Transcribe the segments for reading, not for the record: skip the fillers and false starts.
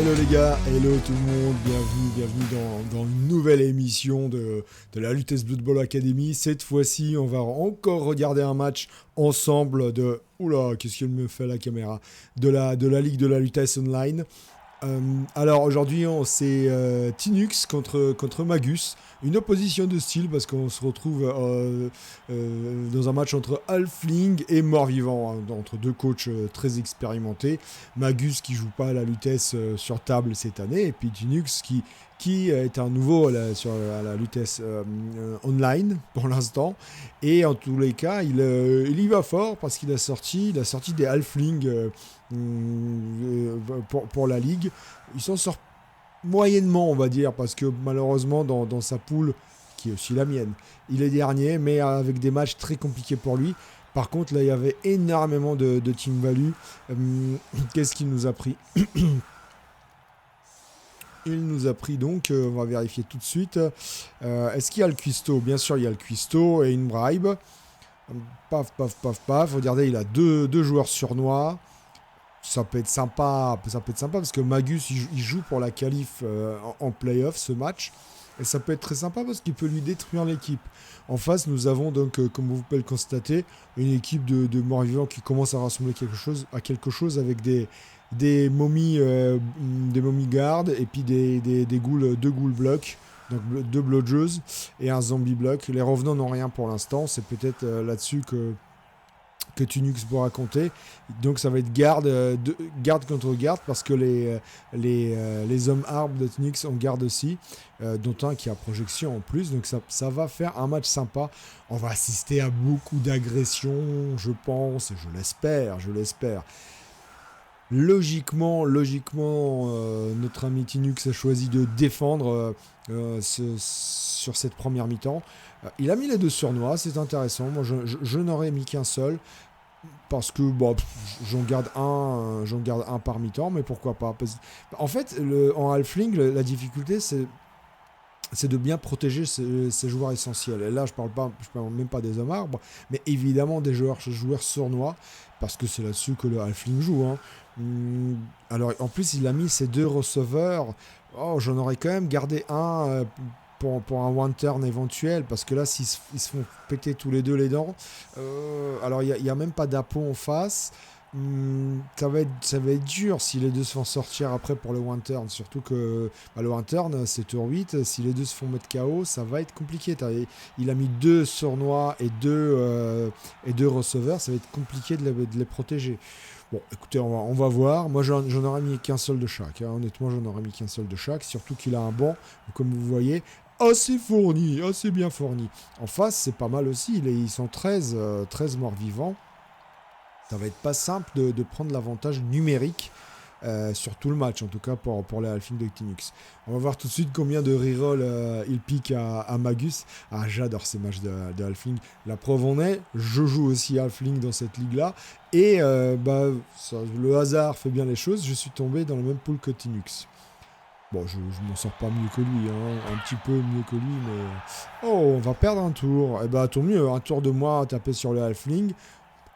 Hello les gars, hello tout le monde, bienvenue dans une nouvelle émission de la Lutèce Blood Bowl Academy. Cette fois-ci, on va encore regarder un match ensemble de... Oula, qu'est-ce qu'elle me fait la caméra? De la Ligue de la Lutèce Online. Alors aujourd'hui, c'est Tinux contre Magus. Une opposition de style parce qu'on se retrouve dans un match entre Halfling et Mort-Vivant, hein, entre deux coachs très expérimentés. Magus qui joue pas à la Lutèce sur table cette année, et puis Tinux qui est un nouveau sur la Lutèce online pour l'instant. Et en tous les cas, il y va fort parce qu'il a sorti des Halflings pour la ligue. Il s'en sort moyennement, on va dire, parce que malheureusement dans sa poule, qui est aussi la mienne, il est dernier, mais avec des matchs très compliqués pour lui. Par contre, là, il y avait énormément de team value. Qu'est-ce qu'il nous a pris? Il nous a pris donc, on va vérifier tout de suite. Est-ce qu'il y a le cuistot? Bien sûr, il y a le cuistot et une bribe. Paf, paf, paf, paf. Regardez, il a deux joueurs surnois. Ça peut être sympa parce que Magus il joue pour la qualif en playoff ce match, et ça peut être très sympa parce qu'il peut lui détruire l'équipe. En face, nous avons donc, comme vous pouvez le constater, une équipe de morts-vivants qui commence à rassembler quelque chose avec des momies gardes et puis des ghouls, deux ghouls blocs. Donc deux blodgeuses et un zombie bloc. Les revenants n'ont rien pour l'instant. C'est peut-être là-dessus que Tunux pourra compter. Donc ça va être garde contre garde, parce que les hommes arbres de Tunux ont garde aussi, dont un qui a projection en plus. Donc ça va faire un match sympa. On va assister à beaucoup d'agressions, je pense, et je l'espère. Logiquement, notre ami Tinux a choisi de défendre sur cette première mi-temps. Il a mis les deux surnois, c'est intéressant. Moi, je n'aurais mis qu'un seul, parce que j'en garde un par mi-temps, mais pourquoi pas. En fait, en Halfling, la difficulté, c'est de bien protéger ses joueurs essentiels. Et là, je parle même pas des hommes arbres, mais évidemment des joueurs sournois, parce que c'est là-dessus que le Halfling joue. Hein. Alors, en plus, il a mis ses deux receveurs. Oh, j'en aurais quand même gardé un pour un one turn éventuel, parce que là, s'ils se font péter tous les deux les dents, alors il n'y a même pas d'appôt en face. Ça va être dur si les deux se font sortir après pour le one turn, surtout que le one turn c'est tour 8. Si les deux se font mettre KO, ça va être compliqué. Il a mis deux sournois et deux receveurs, ça va être compliqué de les protéger. Bon, écoutez, on va voir. Moi, j'en aurais mis qu'un seul de chaque. Hein. Honnêtement, j'en aurais mis qu'un seul de chaque. Surtout qu'il a un banc, comme vous voyez, assez bien fourni. En face, c'est pas mal aussi. Ils sont 13 morts vivants. Ça va être pas simple de prendre l'avantage numérique sur tout le match, en tout cas pour les Halflings de Tinux. On va voir tout de suite combien de reroll il pique à Magus. Ah, j'adore ces matchs de Halfling. La preuve en est, je joue aussi Halfling dans cette ligue-là. Et le hasard fait bien les choses. Je suis tombé dans le même pool que Tinux. Bon, je m'en sors pas mieux que lui, hein. Un petit peu mieux que lui, mais... Oh, on va perdre un tour. Eh ben, tant mieux, un tour de moi à taper sur le Halfling.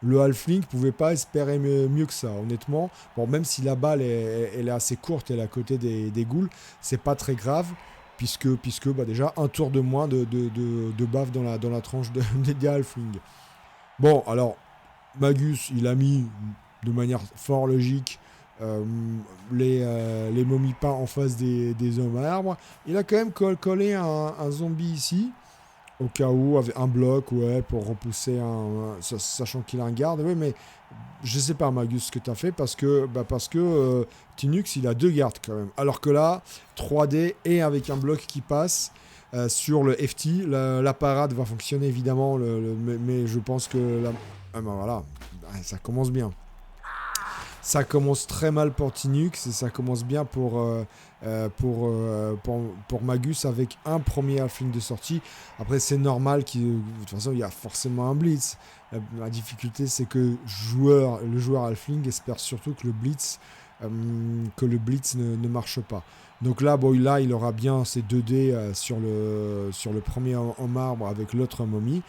Le Halfling ne pouvait pas espérer mieux que ça, honnêtement. Bon, même si la balle elle est assez courte, elle est à côté des ghouls, c'est pas très grave, puisque déjà un tour de moins de baffe dans la tranche des Halflings. Bon, alors, Magus, il a mis de manière fort logique les momies peints en face des hommes arbres. Il a quand même collé un zombie ici, au cas où, avec un bloc, ouais, pour repousser sachant qu'il a un garde. Oui, mais je sais pas, Magus, ce que tu as fait, parce que Tinux, il a deux gardes quand même. Alors que là, 3D et avec un bloc qui passe sur le FT, la parade va fonctionner évidemment, mais je pense que voilà, ça commence bien. Ça commence très mal pour Tinux, et ça commence bien pour Magus, avec un premier halfling de sortie. Après, c'est normal de toute façon, il y a forcément un blitz. La difficulté, c'est que le joueur halfling espère surtout que le blitz ne marche pas. Donc là, il aura bien ses 2 dés sur le premier en marbre avec l'autre momie.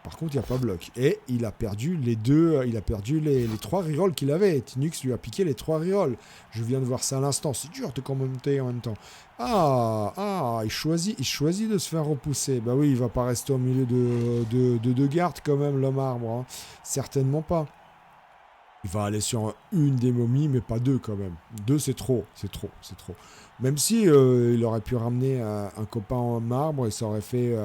Par contre, il n'y a pas bloc. Et il a perdu les deux, il a perdu les 3 rerolls qu'il avait. Tinux lui a piqué les 3 rerolls. Je viens de voir ça à l'instant. C'est dur de commenter en même temps. Il choisit de se faire repousser. Bah oui, il va pas rester au milieu de 2 gardes quand même, l'homme arbre. Hein. Certainement pas. Il va aller sur une des momies, mais pas 2 quand même. 2, c'est trop. Même si il aurait pu ramener un copain en marbre et ça aurait fait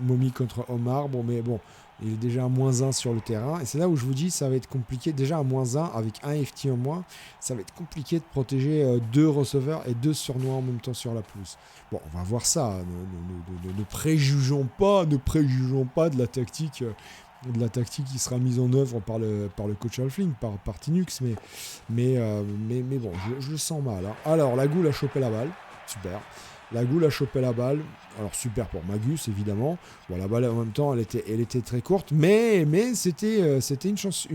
momie contre homme arbre, mais bon, il est déjà à -1 sur le terrain. Et c'est là où je vous dis, ça va être compliqué. Déjà à -1, avec un FT en moins, ça va être compliqué de protéger 2 receveurs et 2 surnois en même temps sur la pelouse. Bon, on va voir ça. Ne préjugeons pas de la tactique. De la tactique qui sera mise en œuvre par le coach Halfling, par Tinux, mais bon, je le sens mal. Hein. Alors, la Goule a chopé la balle, super. La Goule a chopé la balle, alors super pour Magus, évidemment. Bon, la balle, en même temps, elle était très courte, mais c'était une chance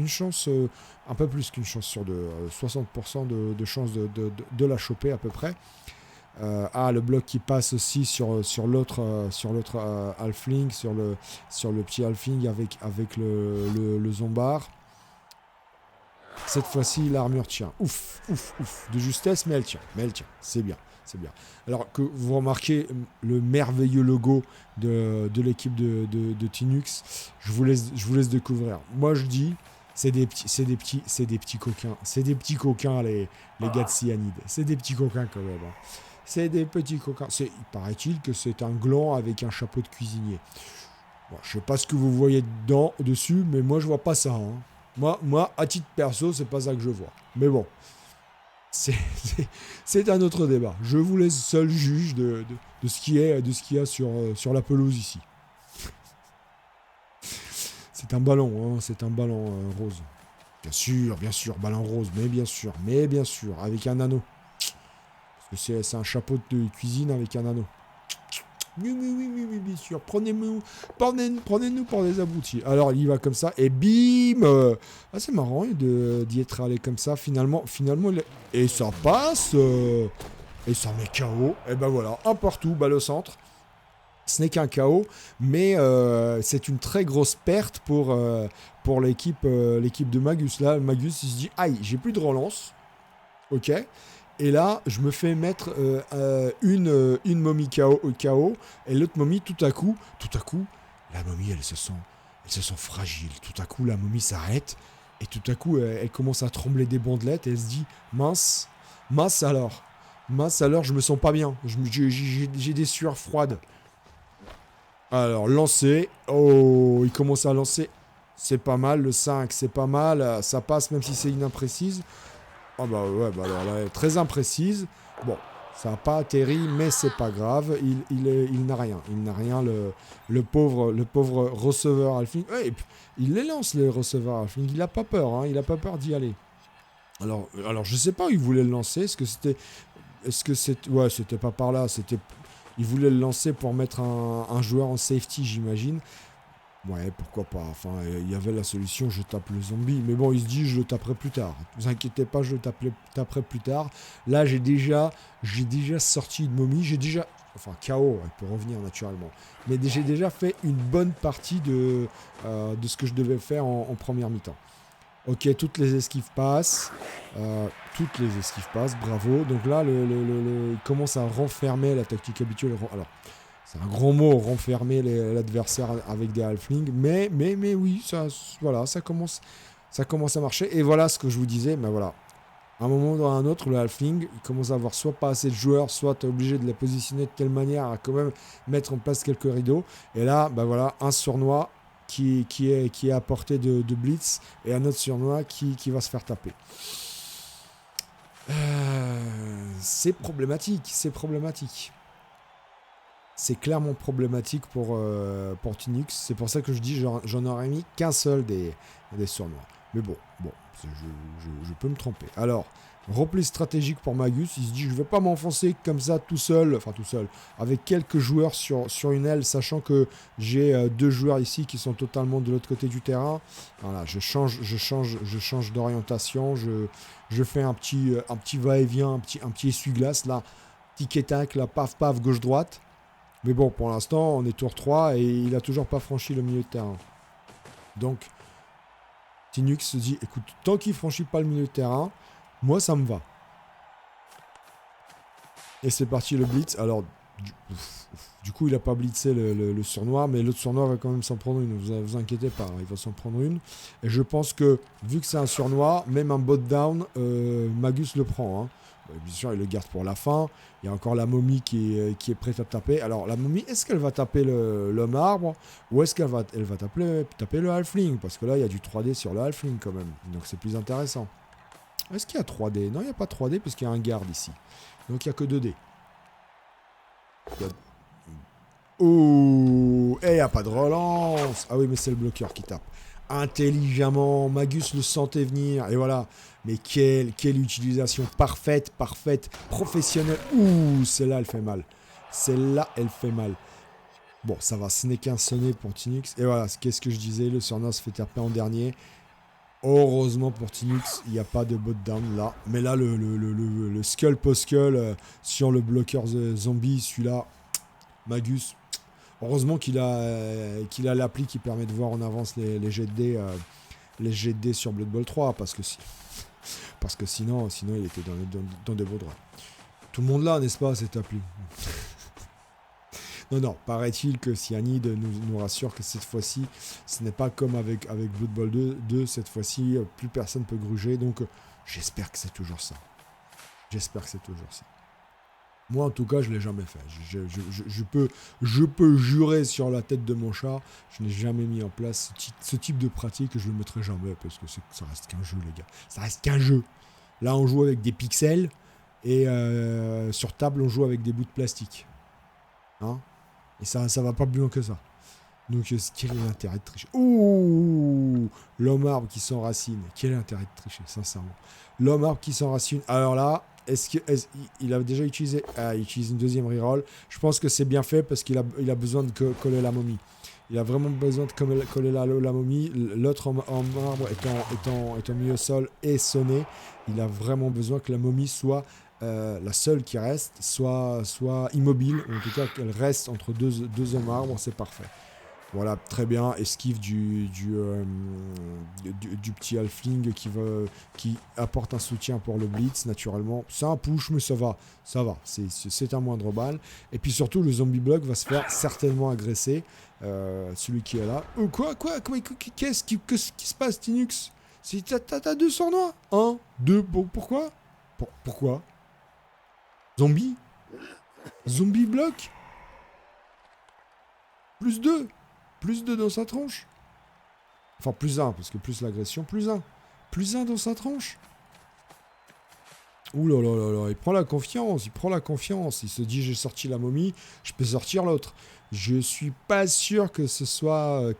un peu plus qu'une chance sur deux, 60% de chance de la choper à peu près. Le bloc qui passe aussi sur l'autre halfling, sur le petit halfling avec le zombard. Cette fois-ci, l'armure tient. Ouf, de justesse, mais elle tient. C'est bien. Alors que vous remarquez le merveilleux logo de l'équipe de Tinux, je vous laisse découvrir. Moi, je dis, c'est des petits coquins. C'est des petits coquins, les gars de Cyanide. C'est des petits coquins quand même. Hein. C'est des petits coquins. Il paraît-il que c'est un gland avec un chapeau de cuisinier. Bon, je sais pas ce que vous voyez dessus, mais moi je vois pas ça. Hein. Moi, à titre perso, c'est pas ça que je vois. Mais bon, c'est un autre débat. Je vous laisse seul juge de ce qu'il y a sur la pelouse ici. C'est un ballon, rose. Bien sûr, ballon rose, mais bien sûr, avec un anneau. C'est un chapeau de cuisine avec un anneau. Oui, bien sûr. Prenez-nous pour des abrutis. Alors, il va comme ça, et bim c'est marrant d'y être allé comme ça, finalement et ça passe, et ça met KO. Et ben voilà, un partout, balle au centre. Ce n'est qu'un KO, mais c'est une très grosse perte pour l'équipe de Magus. Là, Magus, il se dit, aïe, j'ai plus de relance. Ok. Et là, je me fais mettre une momie KO et l'autre momie, tout à coup, la momie, elle se sent fragile. Tout à coup, la momie s'arrête et tout à coup, elle commence à trembler des bandelettes et elle se dit, mince alors, je me sens pas bien. J'ai des sueurs froides. Alors, lancer. Oh, il commence à lancer. C'est pas mal, le 5, c'est pas mal. Ça passe même si c'est une imprécise. Ah bah ouais, alors là, elle est très imprécise. Bon, ça n'a pas atterri, mais c'est pas grave. Il n'a rien. Il n'a rien, le pauvre receveur Halfling. Ouais, il les lance, les receveurs Halfling. Il n'a pas peur, hein. Il n'a pas peur d'y aller. Alors, je sais pas où il voulait le lancer. Ouais, c'était pas par là. Il voulait le lancer pour mettre un joueur en safety, j'imagine. Ouais, pourquoi pas. Enfin, il y avait la solution, je tape le zombie. Mais bon, il se dit, je le taperai plus tard. Ne vous inquiétez pas, je le taperai plus tard. Là, j'ai déjà sorti une momie. Enfin, KO, elle peut revenir naturellement. Mais j'ai déjà fait une bonne partie de ce que je devais faire en première mi-temps. Ok, toutes les esquives passent. Bravo. Donc là, il commence à renfermer la tactique habituelle. Alors, c'est un grand mot, renfermer l'adversaire avec des halflings, mais oui, ça commence à marcher. Et voilà ce que je vous disais, mais voilà. À un moment ou à un autre, le halfling, il commence à avoir soit pas assez de joueurs, soit tu es obligé de les positionner de telle manière à quand même mettre en place quelques rideaux. Et là, voilà, un surnois qui est à portée de blitz et un autre surnois qui va se faire taper. C'est problématique. C'est clairement problématique pour Tinux. C'est pour ça que je dis j'en aurais mis qu'un seul des surnois. Mais bon, je peux me tromper. Alors, repli stratégique pour Magus. Il se dit je ne vais pas m'enfoncer comme ça tout seul, avec quelques joueurs sur une aile, sachant que j'ai 2 joueurs ici qui sont totalement de l'autre côté du terrain. Voilà, je change d'orientation. Je fais un petit va-et-vient, un petit essuie-glace là. Tic et tac, là, paf, gauche-droite. Mais bon, pour l'instant, on est tour 3 et il a toujours pas franchi le milieu de terrain. Donc, Tinux se dit, écoute, tant qu'il franchit pas le milieu de terrain, moi, ça me va. Et c'est parti le blitz. Alors, du coup, il a pas blitzé le surnoir, mais l'autre surnoir va quand même s'en prendre une. Vous inquiétez pas, hein, il va s'en prendre une. Et je pense que, vu que c'est un surnoir, même un bot down, Magus le prend. Hein. Bien sûr, il le garde pour la fin. Il y a encore la momie qui est prête à taper. Alors, la momie, est-ce qu'elle va taper l'homme arbre ou est-ce qu'elle va taper le halfling? Parce que là, il y a du 3D sur le halfling quand même. Donc, c'est plus intéressant. Est-ce qu'il y a 3D? Non, il n'y a pas 3D parce qu'il y a un garde ici. Donc, il n'y a que 2D. Oh, et il n'y a pas de relance. Ah oui, mais c'est le bloqueur qui tape. Intelligemment, Magus le sentait venir. Et voilà. Mais quelle utilisation parfaite, professionnelle. Ouh, celle-là, elle fait mal. Celle-là, elle fait mal. Bon, ça va, ce n'est qu'un sonnet pour Tinux. Et voilà, qu'est-ce que je disais, le Surnoir se fait taper en dernier. Heureusement pour Tinux, il n'y a pas de bot down là. Mais là, le skull post-skull sur le bloqueur zombie, celui-là, Magus. Heureusement qu'il a l'appli qui permet de voir en avance les jets de dés, les jets de dés sur Blood Bowl 3, parce que sinon il était dans des beaux draps. Tout le monde là, n'est-ce pas, cette appli? Non, paraît-il que Cyanide nous rassure que cette fois-ci, ce n'est pas comme avec Blood Bowl 2, cette fois-ci, plus personne peut gruger, donc j'espère que c'est toujours ça. Moi, en tout cas, je ne l'ai jamais fait. Je peux jurer sur la tête de mon chat, je n'ai jamais mis en place ce type de pratique, je ne le mettrai jamais, parce que ça reste qu'un jeu, les gars. Ça reste qu'un jeu. Là, on joue avec des pixels, et sur table, on joue avec des bouts de plastique. Hein? Et ça va pas plus loin que ça. Donc, quel est l'intérêt de tricher? Ouh, l'homme arbre qui s'enracine. Quel est l'intérêt de tricher, sincèrement? L'homme arbre qui s'enracine. Alors là, il a déjà utilisé... Ah, il utilise une deuxième reroll. Je pense que c'est bien fait parce qu'il a besoin de coller la momie. Il a vraiment besoin de coller la momie. L'autre homme arbre étant mis au sol et sonné, il a vraiment besoin que la momie soit... la seule qui reste soit immobile, ou en tout cas qu'elle reste entre deux hommes arbres, c'est parfait. Voilà, très bien, esquive du petit halfling qui apporte un soutien pour le blitz, naturellement. C'est un push, mais ça va, c'est un moindre balle. Et puis surtout, le zombie block va se faire certainement agresser, celui qui est là. Qu'est-ce qui se passe, Tinux? T'as 2 sournois? 1, 2, pourquoi? Pourquoi? Zombie block? Plus 2 dans sa tronche. Enfin, plus 1, parce que plus l'agression, plus 1. Plus 1 dans sa tronche. Ouh là là là là, il prend la confiance. Il se dit, j'ai sorti la momie, je peux sortir l'autre. Je suis pas sûr que ce soit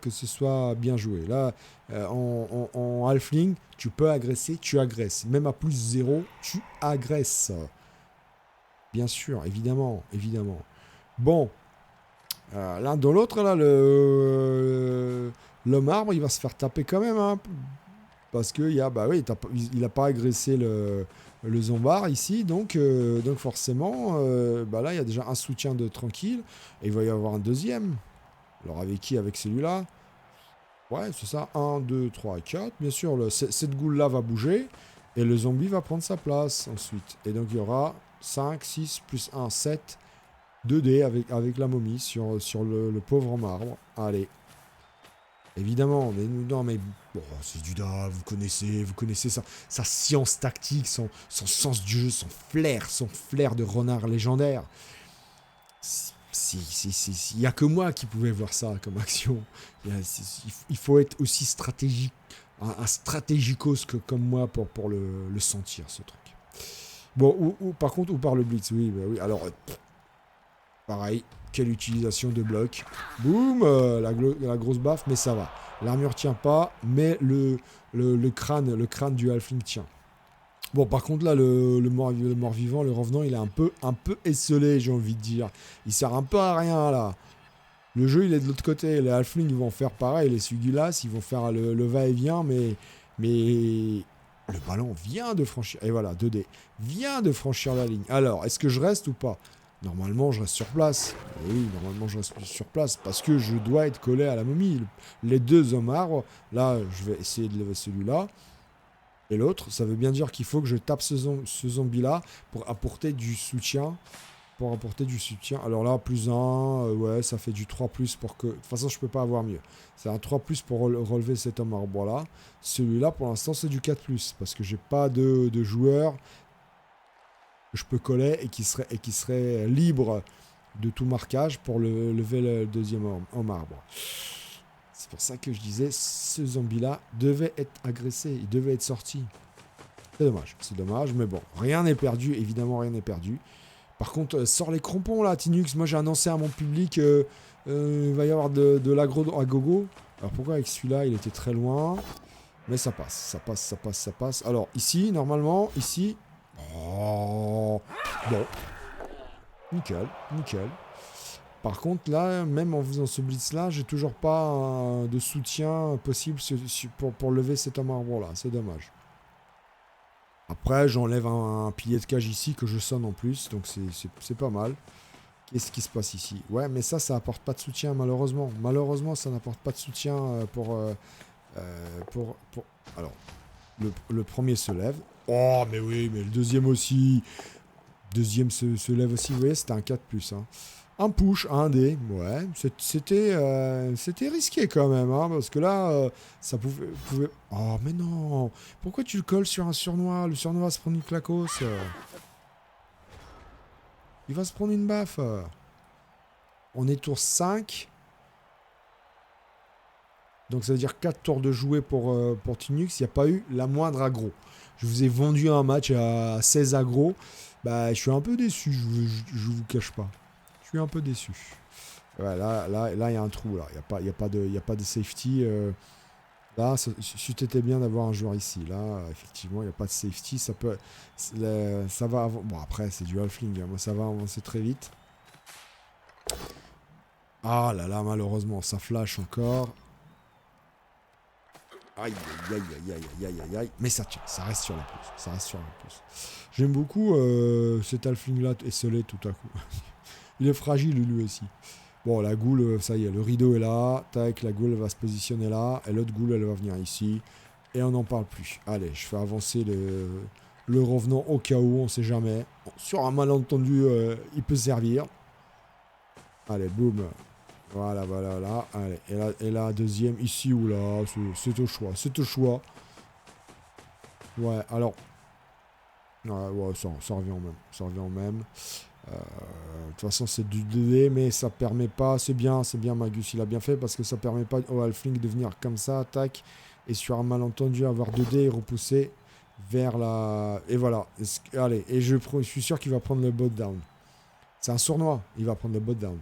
bien joué. Là, en halfling, tu peux agresser, tu agresses. Même à plus 0, tu agresses. Bien sûr, évidemment. Bon, l'un dans l'autre, là, l'homme arbre, il va se faire taper quand même, hein, parce que il n'a pas agressé le zombard ici, donc forcément, là, il y a déjà un soutien de tranquille, et il va y avoir un deuxième. Alors avec qui? Avec celui-là? Ouais, c'est ça, 1, 2, 3, 4. Bien sûr, cette goule-là va bouger, et le zombie va prendre sa place ensuite. Et donc, il y aura 5, 6, plus 1, 7... 2D avec la momie sur le pauvre en marbre. Allez. Évidemment, mais bon, c'est du da, vous connaissez ça, sa science tactique, son sens du jeu, son flair de renard légendaire. Il n'y a que moi qui pouvais voir ça comme action. Il faut être aussi stratégique, un stratégicos comme moi pour le sentir, ce truc. Bon, par contre, ou par le blitz, oui, alors... Pareil, quelle utilisation de bloc. Boum, la grosse baffe, mais ça va. L'armure tient pas, mais le crâne du halfling tient. Bon, par contre, là, le mort-vivant, le revenant, il est un peu esselé, j'ai envie de dire. Il sert un peu à rien, là. Le jeu, il est de l'autre côté. Les halflings, ils vont faire pareil. Les Sugulas, ils vont faire le va-et-vient, mais le ballon vient de franchir. Et voilà, 2D. Vient de franchir la ligne. Alors, est-ce que je reste ou pas? Normalement, je reste sur place. Et oui, normalement, je reste sur place parce que je dois être collé à la momie. Les deux hommes arbres, là, je vais essayer de lever celui-là. Et l'autre, ça veut bien dire qu'il faut que je tape ce zombie-là pour apporter du soutien. Pour apporter du soutien. Alors là, plus un, ouais, ça fait du 3 plus pour que... De toute façon, je peux pas avoir mieux. C'est un 3 plus pour relever cet homme arbre-là. Celui-là, pour l'instant, c'est du 4 plus parce que j'ai pas de joueur que je peux coller et qui serait libre de tout marquage pour lever le deuxième homme arbre. C'est pour ça que je disais, ce zombie-là devait être agressé, il devait être sorti. C'est dommage, mais bon, rien n'est perdu, évidemment rien n'est perdu. Par contre, sors les crampons là, Tinux. Moi j'ai annoncé à mon public, il va y avoir de l'agro à gogo. Alors pourquoi avec celui-là, il était très loin. Mais ça passe, ça passe, ça passe, ça passe. Alors ici, normalement, ici... Oh, bon. Nickel, nickel. Par contre, là, même en faisant ce blitz-là, j'ai toujours pas de soutien possible pour lever cet homme arbre-là. C'est dommage. Après, j'enlève un pilier de cage ici que je sonne en plus. Donc, c'est pas mal. Qu'est-ce qui se passe ici? Ouais, mais ça apporte pas de soutien, malheureusement. Malheureusement, ça n'apporte pas de soutien pour... Alors, le premier se lève. Oh, mais oui, mais le deuxième aussi. Deuxième se lève aussi. Vous voyez, c'était un 4 plus. Hein. Un push, un dé. Ouais, c'était risqué quand même. Hein, parce que là, ça pouvait... Oh, mais non. Pourquoi tu le colles sur un surnois? Le surnois va se prendre une clacos. Il va se prendre une baffe. On est tour 5. Donc ça veut dire 4 tours de jouer pour Tinux. Il n'y a pas eu la moindre aggro. Je vous ai vendu un match à 16 aggro. Bah, je suis un peu déçu, je vous cache pas. Je suis un peu déçu. Ouais, là, il y a un trou. Là. Il n'y a pas de safety. Là, c'eût été bien d'avoir un joueur ici. Là, effectivement, il n'y a pas de safety. Ça va... Bon, après, c'est du halfling. Hein. Moi, ça va avancer très vite. Ah là là, malheureusement, ça flash encore. Aïe, aïe, aïe, aïe, aïe, aïe, aïe. Mais ça tient, ça reste sur la pouce. Ça reste sur la pouce. J'aime beaucoup cet halfling-là esselé tout à coup. Il est fragile, lui aussi. Bon, la goule, ça y est, le rideau est là. Tac, la goule va se positionner là. Et l'autre goule, elle va venir ici. Et on n'en parle plus. Allez, je fais avancer le revenant au cas où, on sait jamais. Bon, sur un malentendu, il peut servir. Allez, boum. Voilà, voilà, là. Allez, et la deuxième, ici ou là. C'est au choix. C'est au choix. Ouais, alors. Ouais, ça revient au même. Ça revient au même. De toute façon, c'est du 2D, mais ça permet pas. C'est bien, Magus. Il a bien fait parce que ça permet pas au halfling de venir comme ça, attaque. Et sur un malentendu, avoir 2D et repousser vers la. Et voilà. Allez, et je suis sûr qu'il va prendre le bot down. C'est un sournois. Il va prendre le bot down.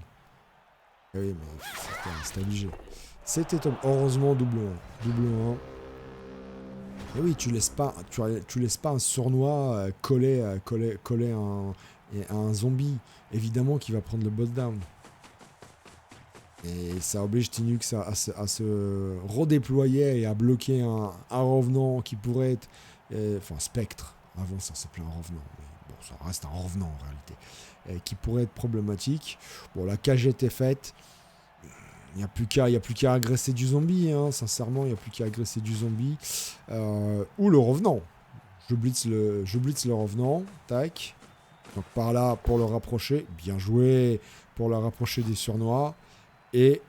Oui, mais c'était obligé. C'était top. Heureusement, double 1. Double 1. Et oui, tu laisses pas un sournois coller un zombie. Évidemment qu'il va prendre le boss down. Et ça oblige Tinux à se redéployer et à bloquer un revenant qui pourrait être... enfin, spectre. Avant, ça s'appelait un revenant. Mais bon, ça reste un revenant en réalité. Qui pourrait être problématique. Bon, la cage était faite. Il n'y a plus qu'à agresser du zombie, hein. Sincèrement, il n'y a plus qu'à agresser du zombie. Ou le revenant. Je blitz le revenant. Tac. Donc par là, pour le rapprocher. Bien joué. Pour le rapprocher des surnois. Et...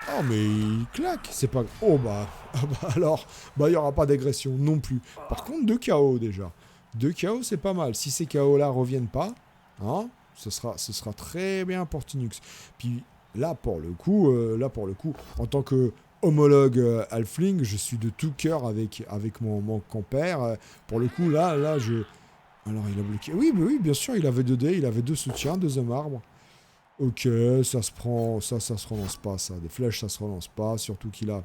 Oh, mais il claque. C'est pas... Oh, bah alors, il n'y aura pas d'agression non plus. Par contre, 2 KO déjà. 2 KO, c'est pas mal. Si ces KO-là reviennent pas, hein, ce sera très bien pour Tinux. Puis... Là pour le coup, en tant que homologue halfling, je suis de tout cœur avec mon compère. Pour le coup, là, je... Alors, il a bloqué. Oui, mais oui, bien sûr, il avait 2D, il avait 2 soutiens, 2 hommes arbres. Ok, ça se prend, ça se relance pas, ça. Des flèches, ça se relance pas, surtout qu'il va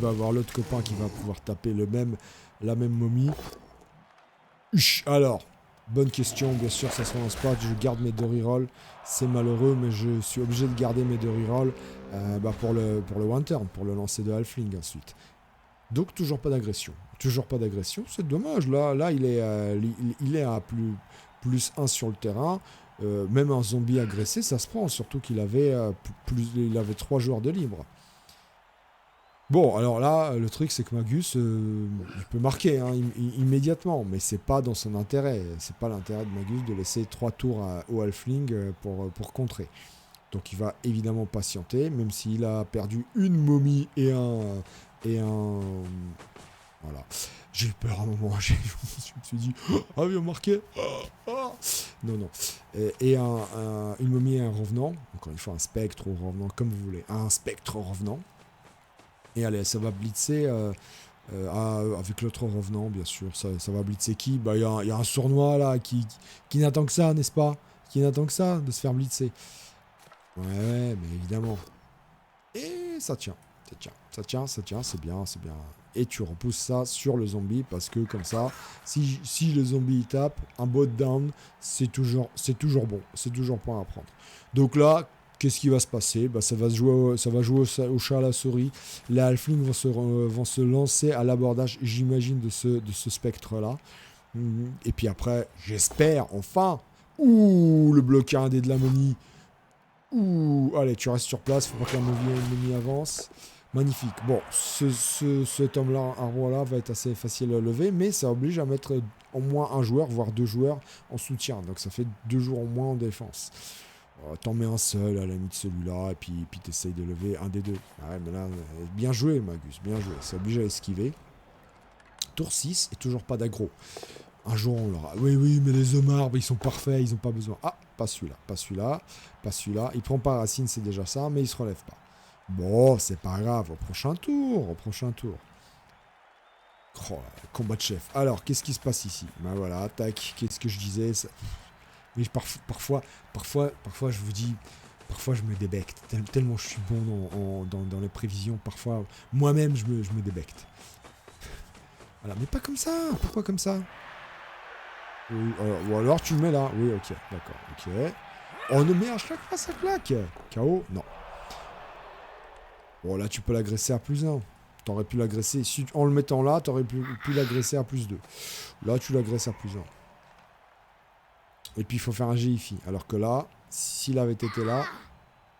avoir l'autre copain qui va pouvoir taper la même momie. Alors... Bonne question, bien sûr, ça se relance pas. Je garde mes 2 rerolls. C'est malheureux, mais je suis obligé de garder mes 2 rerolls pour le one turn, pour le lancer de halfling ensuite. Donc, toujours pas d'agression. Toujours pas d'agression, c'est dommage. Là il est à plus 1 sur le terrain. même un zombie agressé, ça se prend, surtout qu'il avait, il avait 3 joueurs de libre. Bon, alors là, le truc, c'est que Magus, il peut marquer hein, immédiatement, mais c'est pas dans son intérêt. C'est pas l'intérêt de Magus de laisser 3 tours au Halfling pour contrer. Donc il va évidemment patienter, même s'il a perdu une momie et un. Voilà. J'ai eu peur à un moment, je me suis dit, ah, il va marquer. Non, non. Une momie et un revenant. Encore une fois, un spectre ou revenant, comme vous voulez. Un spectre revenant. Et allez, ça va blitzer avec l'autre revenant, bien sûr. Ça va blitzer qui? Bah, il y a un sournois là qui n'attend que ça, n'est-ce pas? Qui n'attend que ça de se faire blitzer. Ouais, mais évidemment. Et ça tient. Ça tient, c'est bien, c'est bien. Et tu repousses ça sur le zombie parce que comme ça, si le zombie il tape, un bot down, c'est toujours bon. C'est toujours point à prendre. Donc là, qu'est-ce qui va se passer? Bah, ça va jouer au chat à la souris. Les halflings vont se lancer à l'abordage, j'imagine, de ce spectre-là. Et puis après, j'espère, enfin, ouh, le bloc indé de la momie. Ouh, allez, tu restes sur place, faut pas que la momie avance. Magnifique. Bon, cet homme-là, un roi-là, va être assez facile à lever, mais ça oblige à mettre au moins un joueur, voire 2 joueurs en soutien. Donc ça fait 2 joueurs en moins en défense. T'en mets un seul, à la limite celui-là, et puis t'essayes de lever un des deux. Ouais, mais là, bien joué, Magus, bien joué. Ça oblige à esquiver. Tour 6, et toujours pas d'aggro. Un jour, on l'aura. Oui, mais les homards, ils sont parfaits, ils ont pas besoin. Ah, pas celui-là, pas celui-là, pas celui-là. Il prend pas racine, c'est déjà ça, mais il se relève pas. Bon, c'est pas grave, au prochain tour, au prochain tour. Oh, combat de chef. Alors, qu'est-ce qui se passe ici? Ben voilà, tac, qu'est-ce que je disais ça... Mais parfois, je vous dis, parfois je me débecte. Tellement je suis bon dans les prévisions, parfois, moi-même, je me débecte. Voilà, mais pas comme ça, pourquoi comme ça? Oui, ou alors tu le mets là. Oui, ok, d'accord, ok. Oh non, mais à chaque fois ça claque. KO? Non. Bon, là tu peux l'agresser à +1. T'aurais pu l'agresser, en le mettant là, t'aurais pu l'agresser à +2. Là, tu l'agresses à +1. Et puis il faut faire un GIFI. Alors que là, s'il avait été là,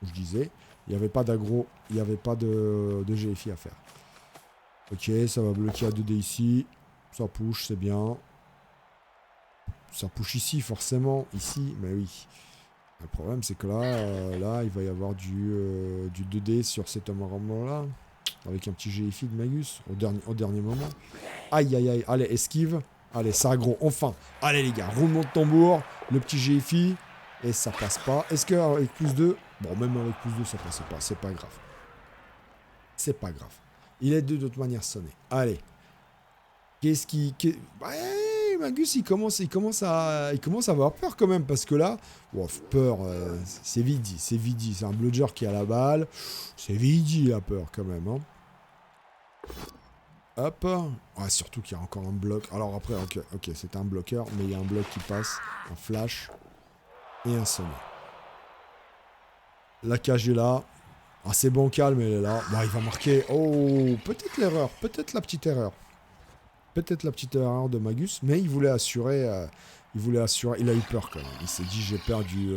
je disais, il n'y avait pas d'aggro, il n'y avait pas de GIFI à faire. Ok, ça va bloquer à 2D ici. Ça push, c'est bien. Ça push ici, forcément. Ici, mais oui. Le problème, c'est que là, il va y avoir du 2D sur cet homme-là. Avec un petit GFI de Magus au dernier moment. Aïe, aïe, aïe. Allez, esquive. Allez, ça aggro, enfin. Allez, les gars, roulement de tambour. Le petit GFI. Et ça passe pas. Est-ce qu'avec +2... Bon, même avec +2, ça passait pas. C'est pas grave. C'est pas grave. Il est de toute manière sonné. Allez. Qu'est-ce qui... Ouais, Magus, il commence à avoir peur quand même, parce que là, peur, c'est vite dit, c'est un bludger qui a la balle, c'est vite dit la peur quand même, hein. Hop, ouais, surtout qu'il y a encore un bloc, alors après, ok, c'est un bloqueur, mais il y a un bloc qui passe, un flash, et un sonnet. La cage est là, c'est bancal, mais elle est là, bon, il va marquer, oh, peut-être l'erreur, peut-être la petite erreur. Peut-être la petite erreur de Magus, mais il voulait assurer. Il a eu peur quand même. Il s'est dit j'ai perdu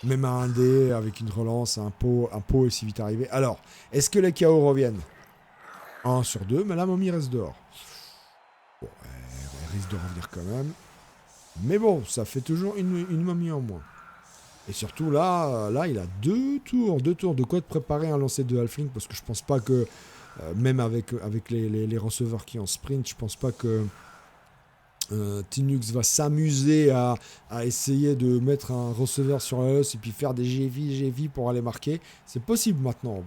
même à un dé avec une relance, un pot est si vite arrivé. Alors, est-ce que les KO reviennent? 1 sur 2, mais la momie reste dehors. Bon, elle risque de revenir quand même. Mais bon, ça fait toujours une momie en moins. Et surtout là, il a 2 tours de quoi de préparer un lancer de halfling, parce que je pense pas que même avec les receveurs qui en sprint, je pense pas que Tinux va s'amuser à essayer de mettre un receveur sur la hausse et puis faire des GV pour aller marquer. C'est possible maintenant.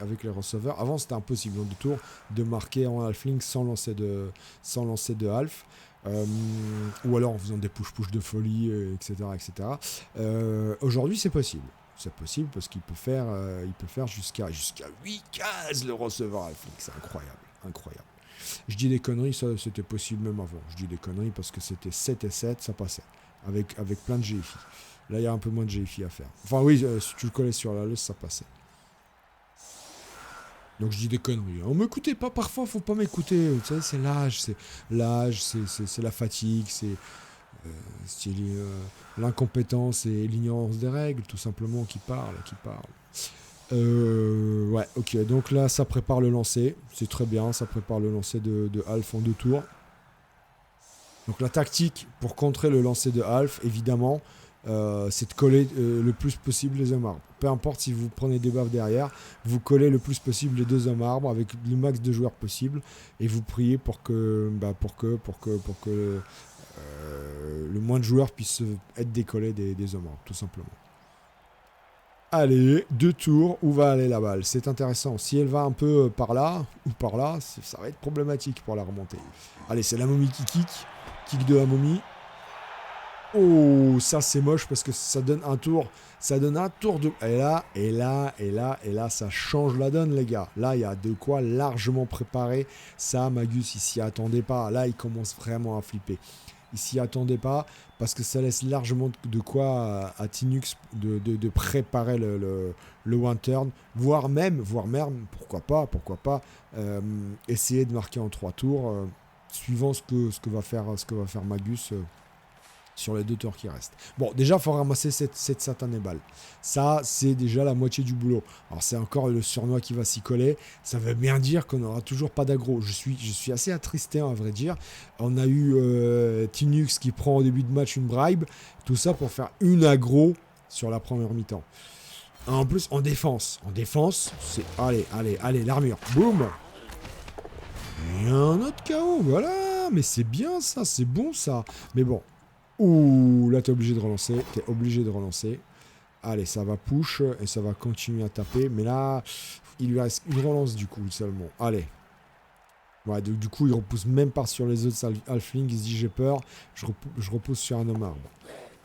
Avec les receveurs. Avant, c'était impossible en 2 tours de marquer en halfling sans lancer de half. Ou alors en faisant des push-push de folie, etc. Aujourd'hui, c'est possible. C'est possible parce qu'il peut faire jusqu'à 8 cases le receveur halfling. C'est incroyable. Je dis des conneries, ça c'était possible même avant. Je dis des conneries parce que c'était 7 et 7, ça passait. Avec plein de GFI. Là, il y a un peu moins de GFI à faire. Enfin oui, si tu le collais sur la liste, ça passait. Donc je dis des conneries. On m'écoutait pas, parfois, faut pas m'écouter. Vous savez, c'est l'âge, c'est la fatigue, c'est... C'est l'incompétence et l'ignorance des règles, tout simplement, qui parlent. Ouais, ok, donc là, ça prépare le lancer. C'est très bien, ça prépare le lancer de Alf en 2 tours. Donc la tactique pour contrer le lancer de Alf, évidemment, c'est de coller le plus possible les hommes arbres. Peu importe si vous prenez des buffs derrière, vous collez le plus possible les 2 hommes arbres avec le max de joueurs possible et vous priez pour que le moins de joueurs puissent être décollés des hommes arbres, tout simplement. Allez, 2 tours, où va aller la balle? C'est intéressant. Si elle va un peu par là ou par là, ça va être problématique pour la remonter. Allez, c'est la momie qui kick. Kick de la momie. Oh, ça c'est moche parce que ça donne un tour. Ça donne un tour de... Et là, ça change la donne, les gars. Là, il y a de quoi largement préparer. Ça, Magus, il s'y attendait pas. Là, il commence vraiment à flipper. Il s'y attendait pas parce que ça laisse largement de quoi à Tinux de préparer le one turn, voire même, pourquoi pas, essayer de marquer en 3 tours, suivant ce que va faire Magus sur les 2 tours qui restent. Bon, déjà, il faut ramasser cette satanée balle. Ça, c'est déjà la moitié du boulot. Alors, c'est encore le surnois qui va s'y coller. Ça veut bien dire qu'on n'aura toujours pas d'aggro. Je suis assez attristé, à vrai dire. On a eu Tinux qui prend au début de match une bribe. Tout ça pour faire une aggro sur la première mi-temps. En plus, en défense, c'est... Allez, l'armure. Boum. Et un autre KO, voilà. Mais c'est bien, ça. C'est bon, ça. Mais bon. Ouh, là t'es obligé de relancer. Allez, ça va push et ça va continuer à taper. Mais là, il lui reste une relance du coup seulement. Allez. Ouais, du coup, il repousse même pas sur les autres halflings. Il se dit j'ai peur. Je repousse sur un homme arbre.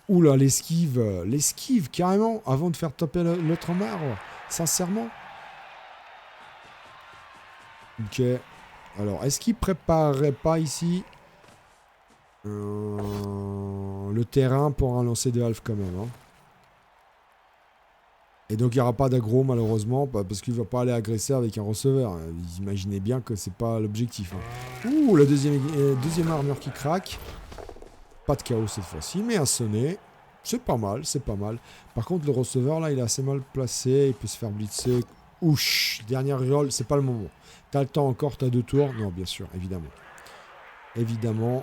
Ouh là, l'esquive carrément avant de faire taper l'autre homme arbre. Sincèrement. Ok. Alors, est-ce qu'il préparerait pas ici le terrain pour un lancer de half quand même, hein. Et donc il n'y aura pas d'aggro malheureusement parce qu'il ne va pas aller agresser avec un receveur. Vous imaginez bien que c'est pas l'objectif, hein. Ouh, la deuxième armure qui craque. Pas de chaos cette fois-ci, mais un sonnet. C'est pas mal. Par contre le receveur là il est assez mal placé, il peut se faire blitzer. Ouch, dernière roll, c'est pas le moment. T'as le temps encore, t'as 2 tours. Non, bien sûr, évidemment.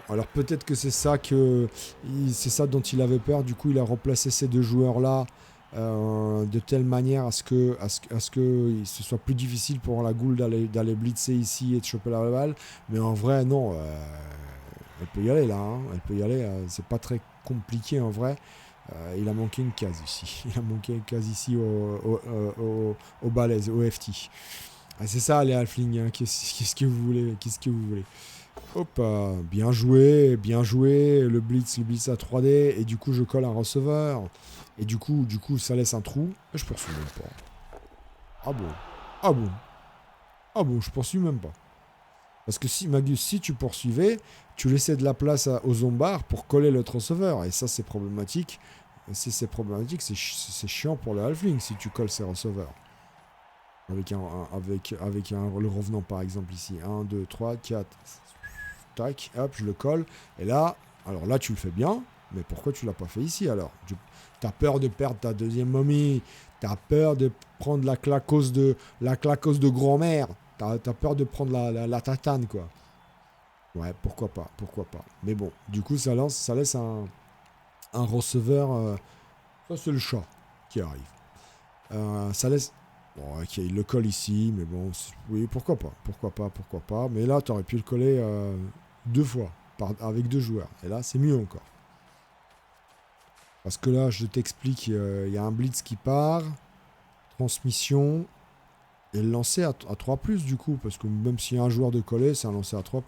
Alors peut-être que c'est ça dont il avait peur. Du coup, il a replacé ces 2 joueurs-là de telle manière à ce que ce soit plus difficile pour la goule d'aller blitzer ici et de choper la balle. Mais en vrai, non. Elle peut y aller là. Hein. Elle peut y aller. C'est pas très compliqué en vrai. Il a manqué une case ici. Au balèze, au FT. Ah, c'est ça les halflings. Hein. Qu'est-ce que vous voulez? Hop, bien joué, le blitz à 3D, et du coup je colle un receveur, et du coup ça laisse un trou, et je poursuis même pas. Ah bon, je poursuis même pas. Parce que si Magus, si tu poursuivais, tu laissais de la place aux zombards pour coller l'autre receveur, et ça c'est problématique. Si c'est problématique, c'est chiant pour le halfling si tu colles ces receveurs. Avec le revenant par exemple ici, 1, 2, 3, 4... Tac, hop, je le colle. Et là, alors là, tu le fais bien. Mais pourquoi tu l'as pas fait ici alors? T'as peur de perdre ta deuxième momie. T'as peur de prendre la clacose de grand-mère. T'as peur de prendre la tatane, quoi. Ouais, pourquoi pas. Mais bon, du coup, ça laisse un receveur. Ça, c'est le chat qui arrive. Ça laisse... Bon, ok, il le colle ici, mais bon, oui, pourquoi pas. Mais là, t'aurais pu le coller 2 fois, avec 2 joueurs. Et là, c'est mieux encore. Parce que là, je t'explique, il y a un blitz qui part, transmission, et le lancer à 3+, du coup, parce que même s'il y a un joueur de coller, c'est un lancer à 3+.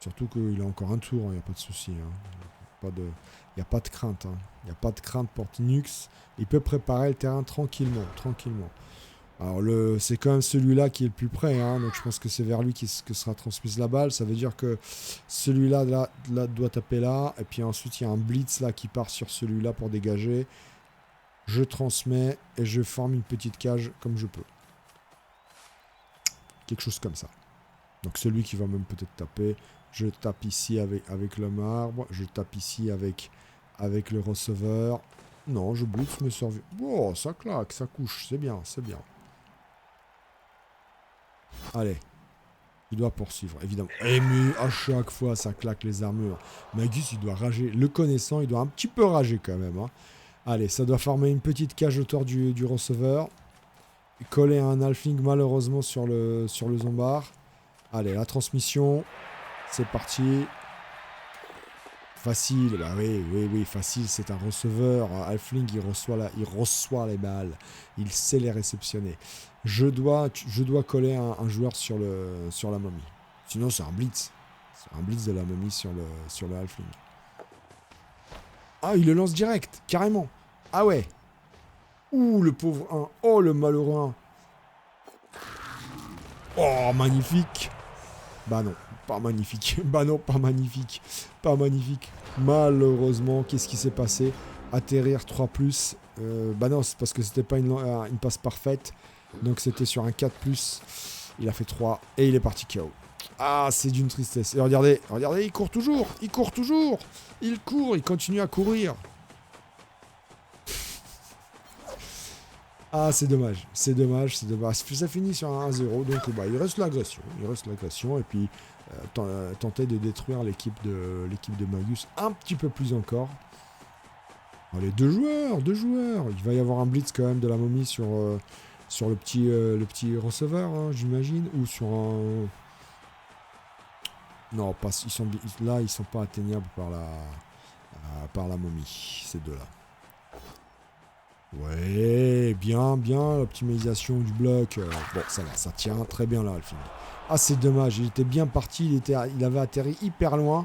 Surtout qu'il a encore un tour, il n'y a pas de souci. Il n'y a pas de crainte. Il n'y a pas de crainte pour Tinux. Il peut préparer le terrain tranquillement. Alors c'est quand même celui-là qui est le plus près, hein, donc je pense que c'est vers lui que sera transmise la balle. Ça veut dire que celui-là là, doit taper là, et puis ensuite il y a un blitz là qui part sur celui-là pour dégager. Je transmets et je forme une petite cage comme je peux. Quelque chose comme ça. Donc celui qui va même peut-être taper, Je tape ici avec le marbre. Je tape ici avec le receveur. Non, je blitz mes services. Oh, ça claque, ça couche. C'est bien, c'est bien. Allez. Il doit poursuivre, évidemment. Et mais à chaque fois, ça claque les armures. Magus, il doit rager. Le connaissant, il doit un petit peu rager quand même. Hein. Allez, ça doit former une petite cage autour du receveur. Coller un halfling malheureusement sur le zombard. Allez, la transmission. C'est parti. Facile, bah oui, facile. C'est un receveur. Halfling, il reçoit les balles. Il sait les réceptionner. Je dois coller un joueur sur la momie. Sinon, c'est un blitz. C'est un blitz de la momie sur le halfling. Ah, il le lance direct, carrément. Ah ouais. Ouh, le pauvre 1. Oh, le malheureux 1. Oh, magnifique. Bah non, pas magnifique. Bah non, pas magnifique. Pas magnifique. Malheureusement, qu'est-ce qui s'est passé? Atterrir 3+. Bah non, c'est parce que c'était pas une passe parfaite. Donc c'était sur un 4+. Il a fait 3 et il est parti KO. Ah, c'est d'une tristesse. Et regardez, il court toujours. Il continue à courir. Ah, c'est dommage. Ça finit sur un 1-0. Donc bah, il reste l'agression. Et puis tenter de détruire l'équipe de Magus un petit peu plus encore. Allez, deux joueurs. Il va y avoir un blitz quand même de la momie sur le petit receveur, hein, j'imagine, ou sur un... Non, pas, ils sont pas atteignables par la momie, ces deux-là. Ouais, bien, l'optimisation du bloc. Bon, ça va, ça tient très bien là, le film. Ah, c'est dommage, il était bien parti, il avait atterri hyper loin,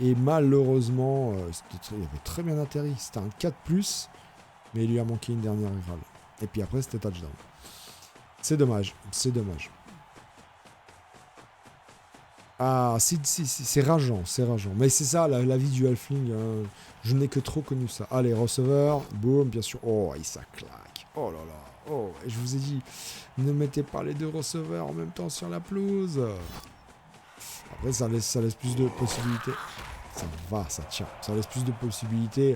et malheureusement, il avait très bien atterri. C'était un 4+, mais il lui a manqué une dernière rivale. Et puis après, c'était touchdown. C'est dommage. Ah, c'est rageant. Mais c'est ça, la vie du halfling. Hein. Je n'ai que trop connu ça. Allez, receveur, boum, bien sûr. Oh, et ça claque. Oh là là. Oh, et je vous ai dit, ne mettez pas les deux receveurs en même temps sur la pelouse. Après, ça laisse plus de possibilités. Ça va, ça tient. Ça laisse plus de possibilités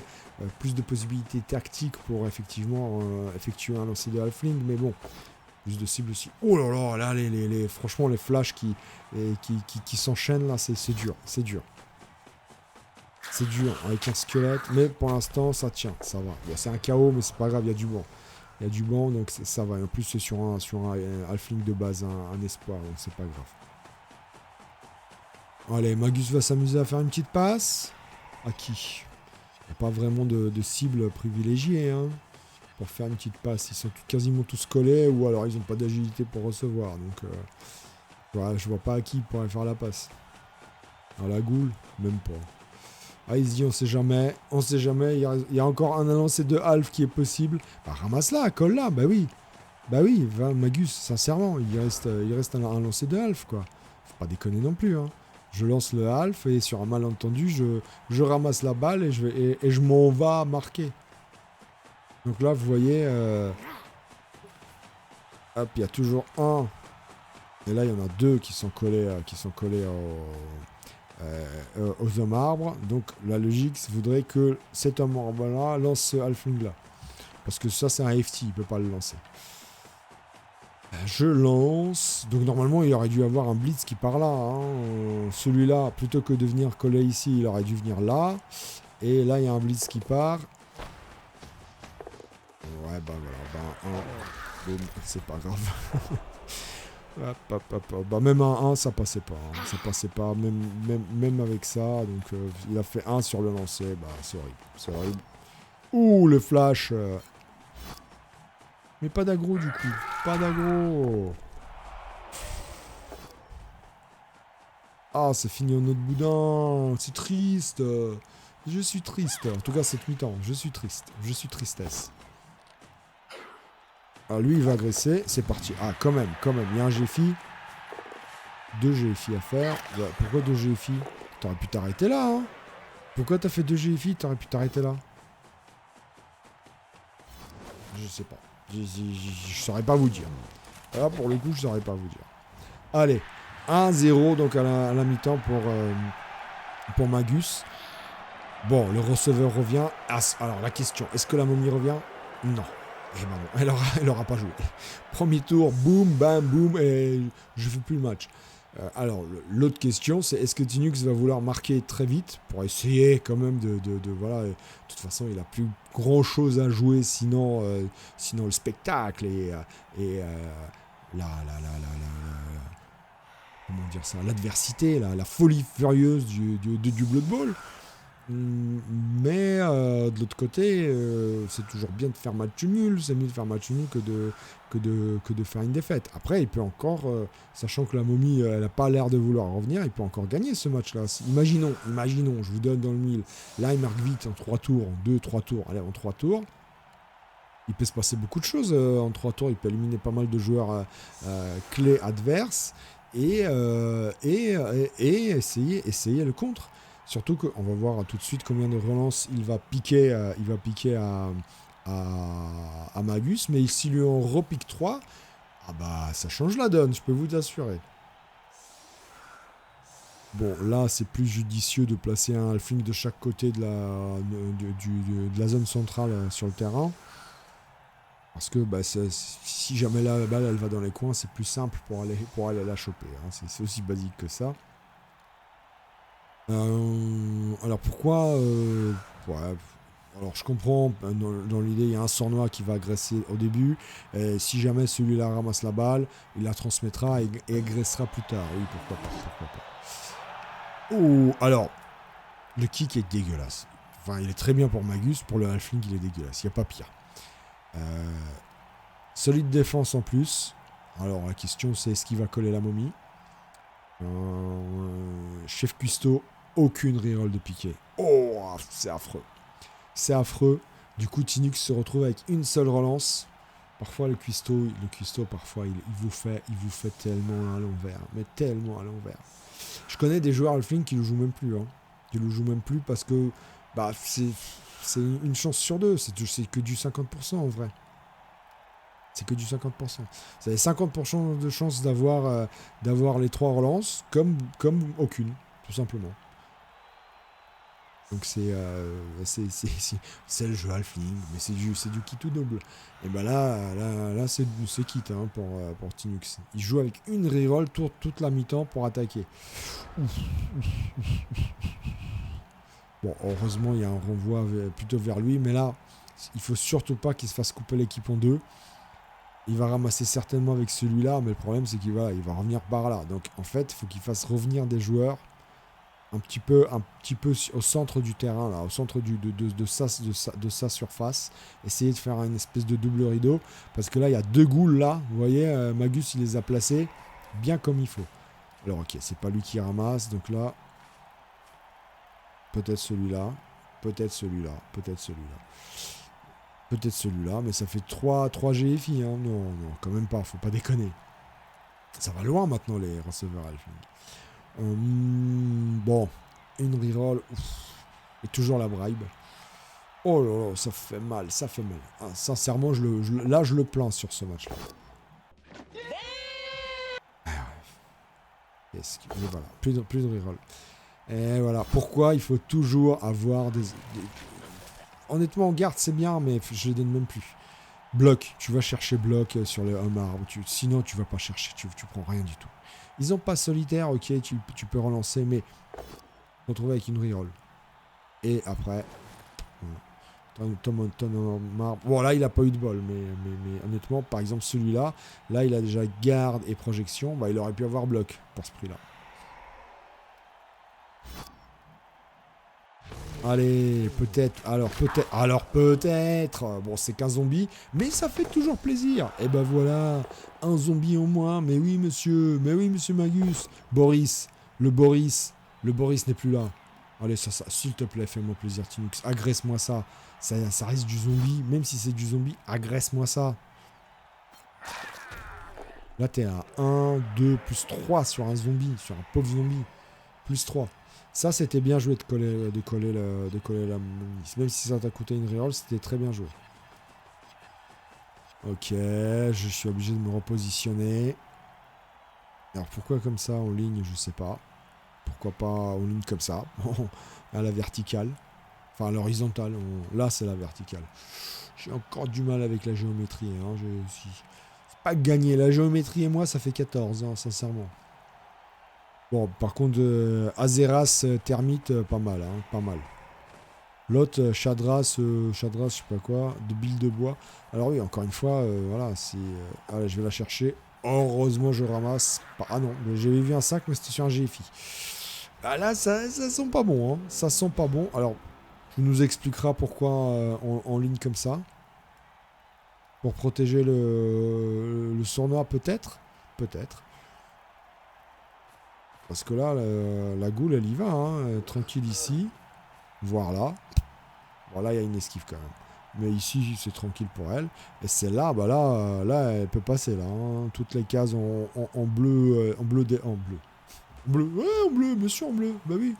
tactiques pour effectivement effectuer un lancer de halfling. Mais bon, plus de cibles aussi. Oh là là, là, franchement, les flashs qui s'enchaînent là, c'est dur. C'est dur avec un squelette, mais pour l'instant, ça tient, ça va. Bon, c'est un KO, mais c'est pas grave, il y a du banc. Donc ça va. Et en plus, c'est sur un halfling de base, un espoir, donc c'est pas grave. Allez, Magus va s'amuser à faire une petite passe. À qui? Il n'y a pas vraiment de cible privilégiée, hein. Pour faire une petite passe, ils sont quasiment tous collés, ou alors ils n'ont pas d'agilité pour recevoir. Donc, voilà, je vois pas à qui il pourrait faire la passe. À la goule, même pas. Ah, il se dit, on sait jamais, il y a encore un lancer de half qui est possible. Bah, ramasse-la, colle-la, bah oui, va, Magus, sincèrement, il reste un lancer de half, quoi. Faut pas déconner non plus, hein. Je lance le half, et sur un malentendu, je ramasse la balle, et je m'en vais marquer. Donc là, vous voyez, hop, il y a toujours un. Et là, il y en a deux qui sont collés aux hommes arbres. Donc la logique voudrait que cet homme arbre-là lance ce halfling-là. Parce que ça, c'est un FT, il ne peut pas le lancer. Je lance. Donc normalement, il aurait dû avoir un blitz qui part là. Hein. Celui-là, plutôt que de venir coller ici, il aurait dû venir là. Et là, il y a un blitz qui part. Ouais, bah voilà, boum, c'est pas grave. Bah, même un 1, ça passait pas. Hein. Ça passait pas, même avec ça. Donc, il a fait 1 sur le lancer. Bah, c'est horrible. Ouh, le flash. Mais pas d'aggro, du coup. Pas d'aggro. Ah, c'est fini en autre boudin. C'est triste. Je suis triste. En tout cas, cette mi-temps. Je suis triste. Je suis tristesse. Ah, lui, il va agresser. C'est parti. Ah, quand même. Il y a un GFI. 2 GFI à faire. Ouais, pourquoi 2 GFI? T'aurais pu t'arrêter là, hein. Pourquoi t'as fait 2 GFI? T'aurais pu t'arrêter là. Je sais pas. Je saurais pas vous dire. Là, pour le coup, je saurais pas vous dire. Allez. 1-0 donc à la mi-temps pour Magus. Bon, le receveur revient. Alors la question, est-ce que la momie revient? Non. Eh ben non, elle aura pas joué. Premier tour, boum, bam, boum, et je fais plus le match. Alors, l'autre question, c'est est-ce que Tinux va vouloir marquer très vite pour essayer quand même voilà. De toute façon, il a plus grand chose à jouer sinon le spectacle et comment dire ça, l'adversité, la folie furieuse du Blood Bowl. Mais de l'autre côté, c'est toujours bien de faire match nul. C'est mieux de faire match nul que de faire une défaite. Après, il peut encore, sachant que la momie, elle n'a pas l'air de vouloir revenir, il peut encore gagner ce match-là. Imaginons, je vous donne dans le mille. Là, il marque vite en 3 tours, en 2-3 tours. Allez, en 3 tours. Il peut se passer beaucoup de choses en 3 tours. Il peut éliminer pas mal de joueurs clés adverses et essayer le contre. Surtout qu'on va voir tout de suite combien de relances il va piquer à Magus. Mais s'il lui en repique 3, ah bah, ça change la donne, je peux vous assurer. Bon, là, c'est plus judicieux de placer un halfling de chaque côté de la zone centrale sur le terrain. Parce que bah, si jamais la balle elle va dans les coins, c'est plus simple pour aller la choper. Hein. C'est aussi basique que ça. Alors pourquoi ouais, alors je comprends, dans l'idée il y a un sournois qui va agresser au début, et si jamais celui-là ramasse la balle, il la transmettra et agressera plus tard. Oui, pourquoi pas. Oh, alors, le kick est dégueulasse. Enfin, il est très bien pour Magus, pour le halfling il est dégueulasse, il n'y a pas pire. Solide défense en plus. Alors la question c'est est-ce qu'il va coller la momie? Chef cuistot, aucune reroll de piqué. Oh, c'est affreux. C'est affreux. Du coup, Tinux se retrouve avec une seule relance. Parfois, le cuistot parfois, il vous fait tellement à l'envers. Mais tellement à l'envers. Je connais des joueurs halfling qui ne le jouent même plus. Hein. Qui le jouent même plus parce que bah, c'est une chance sur deux. C'est que du 50% en vrai. C'est que du 50%. Vous avez 50% de chance d'avoir les 3 relances, comme aucune, tout simplement. Donc c'est le jeu halfling, mais c'est du kit ou double. Et ben là c'est quitte hein, pour Tinux. Il joue avec une reroll toute la mi-temps pour attaquer. Bon, heureusement il y a un renvoi plutôt vers lui, mais là il faut surtout pas qu'il se fasse couper l'équipe en deux. Il va ramasser certainement avec celui-là, mais le problème c'est qu'il va revenir par là. Donc en fait, il faut qu'il fasse revenir des joueurs un petit peu au centre du terrain, là, au centre de sa surface. Essayer de faire une espèce de double rideau, parce que là, il y a 2 ghouls là. Vous voyez, Magus, il les a placés bien comme il faut. Alors ok, c'est pas lui qui ramasse, donc là, peut-être celui-là, peut-être celui-là, peut-être celui-là. Peut-être celui-là, mais ça fait 3 GFI, hein. Non, quand même pas, faut pas déconner. Ça va loin maintenant, les receveurs halfling. Bon, une reroll, et toujours la bribe. Oh là là, ça fait mal. Ah, sincèrement, là, je le plains sur ce match-là. Et voilà, plus de reroll. Et voilà, pourquoi il faut toujours avoir des... Honnêtement, garde, c'est bien, mais je les donne même plus. Bloc, tu vas chercher bloc sur le homard. Sinon, tu vas pas chercher, tu prends rien du tout. Ils ont pas solitaire, ok, tu peux relancer, mais retrouver avec une reroll. Et après, bon, là, il a pas eu de bol, mais honnêtement, par exemple, celui-là, là, il a déjà garde et projection, bah, il aurait pu avoir bloc pour ce prix-là. Allez, peut-être. Bon, c'est qu'un zombie, mais ça fait toujours plaisir. Et ben voilà, un zombie en moins. Mais oui, monsieur Magus. Le Boris n'est plus là. Allez, ça, s'il te plaît, fais-moi plaisir, Tinux. Agresse-moi ça. Ça reste du zombie. Même si c'est du zombie, agresse-moi ça. Là, t'es à 1, 2, plus 3 sur un zombie, sur un pauvre zombie. Plus 3. Ça, c'était bien joué de coller la... Même si ça t'a coûté une reroll, c'était très bien joué. Ok, je suis obligé de me repositionner. Alors pourquoi comme ça en ligne, je sais pas. Pourquoi pas en ligne comme ça, à la verticale. Enfin à l'horizontale. Là c'est la verticale. J'ai encore du mal avec la géométrie. Hein. C'est pas gagné. La géométrie et moi ça fait 14, hein, sincèrement. Bon, par contre, Azeras, Termite, pas mal, hein, pas mal. L'autre, Chadras, je sais pas quoi, de Bill de bois. Alors oui, encore une fois, voilà, allez, je vais la chercher. Heureusement, je ramasse. Ah non, mais j'avais vu un sac, mais c'était sur un GFI. Ah là, ça sent pas bon, hein. Ça sent pas bon. Alors, tu nous expliqueras pourquoi en ligne comme ça. Pour protéger le sournois, peut-être. Peut-être. Parce que là, la goule, elle y va, hein, tranquille ici. Voire là. Bon, là, il y a une esquive quand même. Mais ici, c'est tranquille pour elle. Et celle-là, bah là, elle peut passer, là. Hein. Toutes les cases en bleu, en bleu, en bleu. Bleu, ouais, en bleu, bien sûr, en bleu. Bah oui.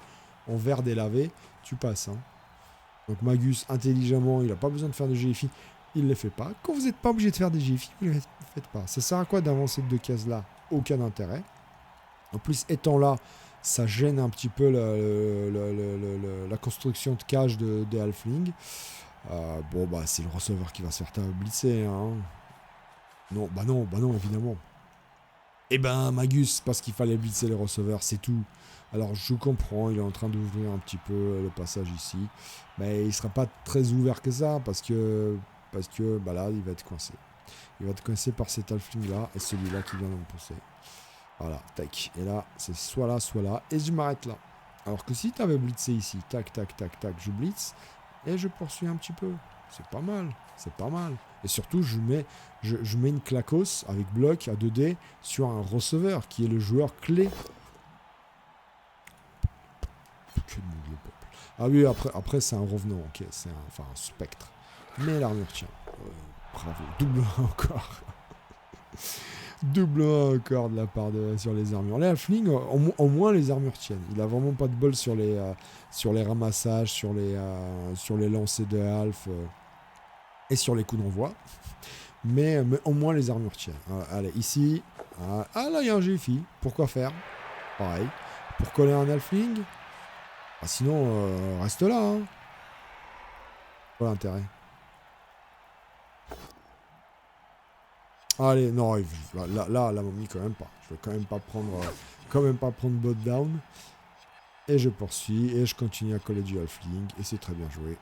En vert délavé, tu passes. Hein. Donc Magus, intelligemment, il n'a pas besoin de faire de GFI. Il ne les fait pas. Quand vous n'êtes pas obligé de faire des GFI, vous ne les faites pas. Ça sert à quoi d'avancer de deux cases là? Aucun intérêt. En plus, étant là, ça gêne un petit peu la construction de cage des halflings. Bon, bah, c'est le receveur qui va se faire blitzer. Hein. Non, évidemment. Eh ben, Magus, parce qu'il fallait blitzer les receveurs, c'est tout. Alors, je comprends, il est en train d'ouvrir un petit peu le passage ici. Mais il sera pas très ouvert que ça, parce que bah là, il va être coincé. Il va être coincé par cet halfling-là, et celui-là qui vient de me pousser. Voilà, tac. Et là, c'est soit là, et je m'arrête là. Alors que si tu avais blitzé ici, tac, tac, tac, tac, je blitz, et je poursuis un petit peu. C'est pas mal, c'est pas mal. Et surtout, je mets une clacos avec bloc à 2D sur un receveur, qui est le joueur clé. Ah oui, après c'est un revenant, ok, c'est un spectre. Mais l'armure tient. Bravo, double 1 encore. Double 1 encore de la part sur les armures. Les halflings, au moins les armures tiennent. Il a vraiment pas de bol sur les ramassages, sur les lancers de half et sur les coups d'envoi. Mais au moins les armures tiennent. Allez, ici. Ah là, il y a un GFI. Pourquoi faire? Pareil. Pour coller un halfling. Sinon, reste là. Hein. Pas l'intérêt. Allez, non, là, la momie, quand même pas. Je vais quand même pas prendre bot down. Et je poursuis, et je continue à coller du halfling, et c'est très bien joué.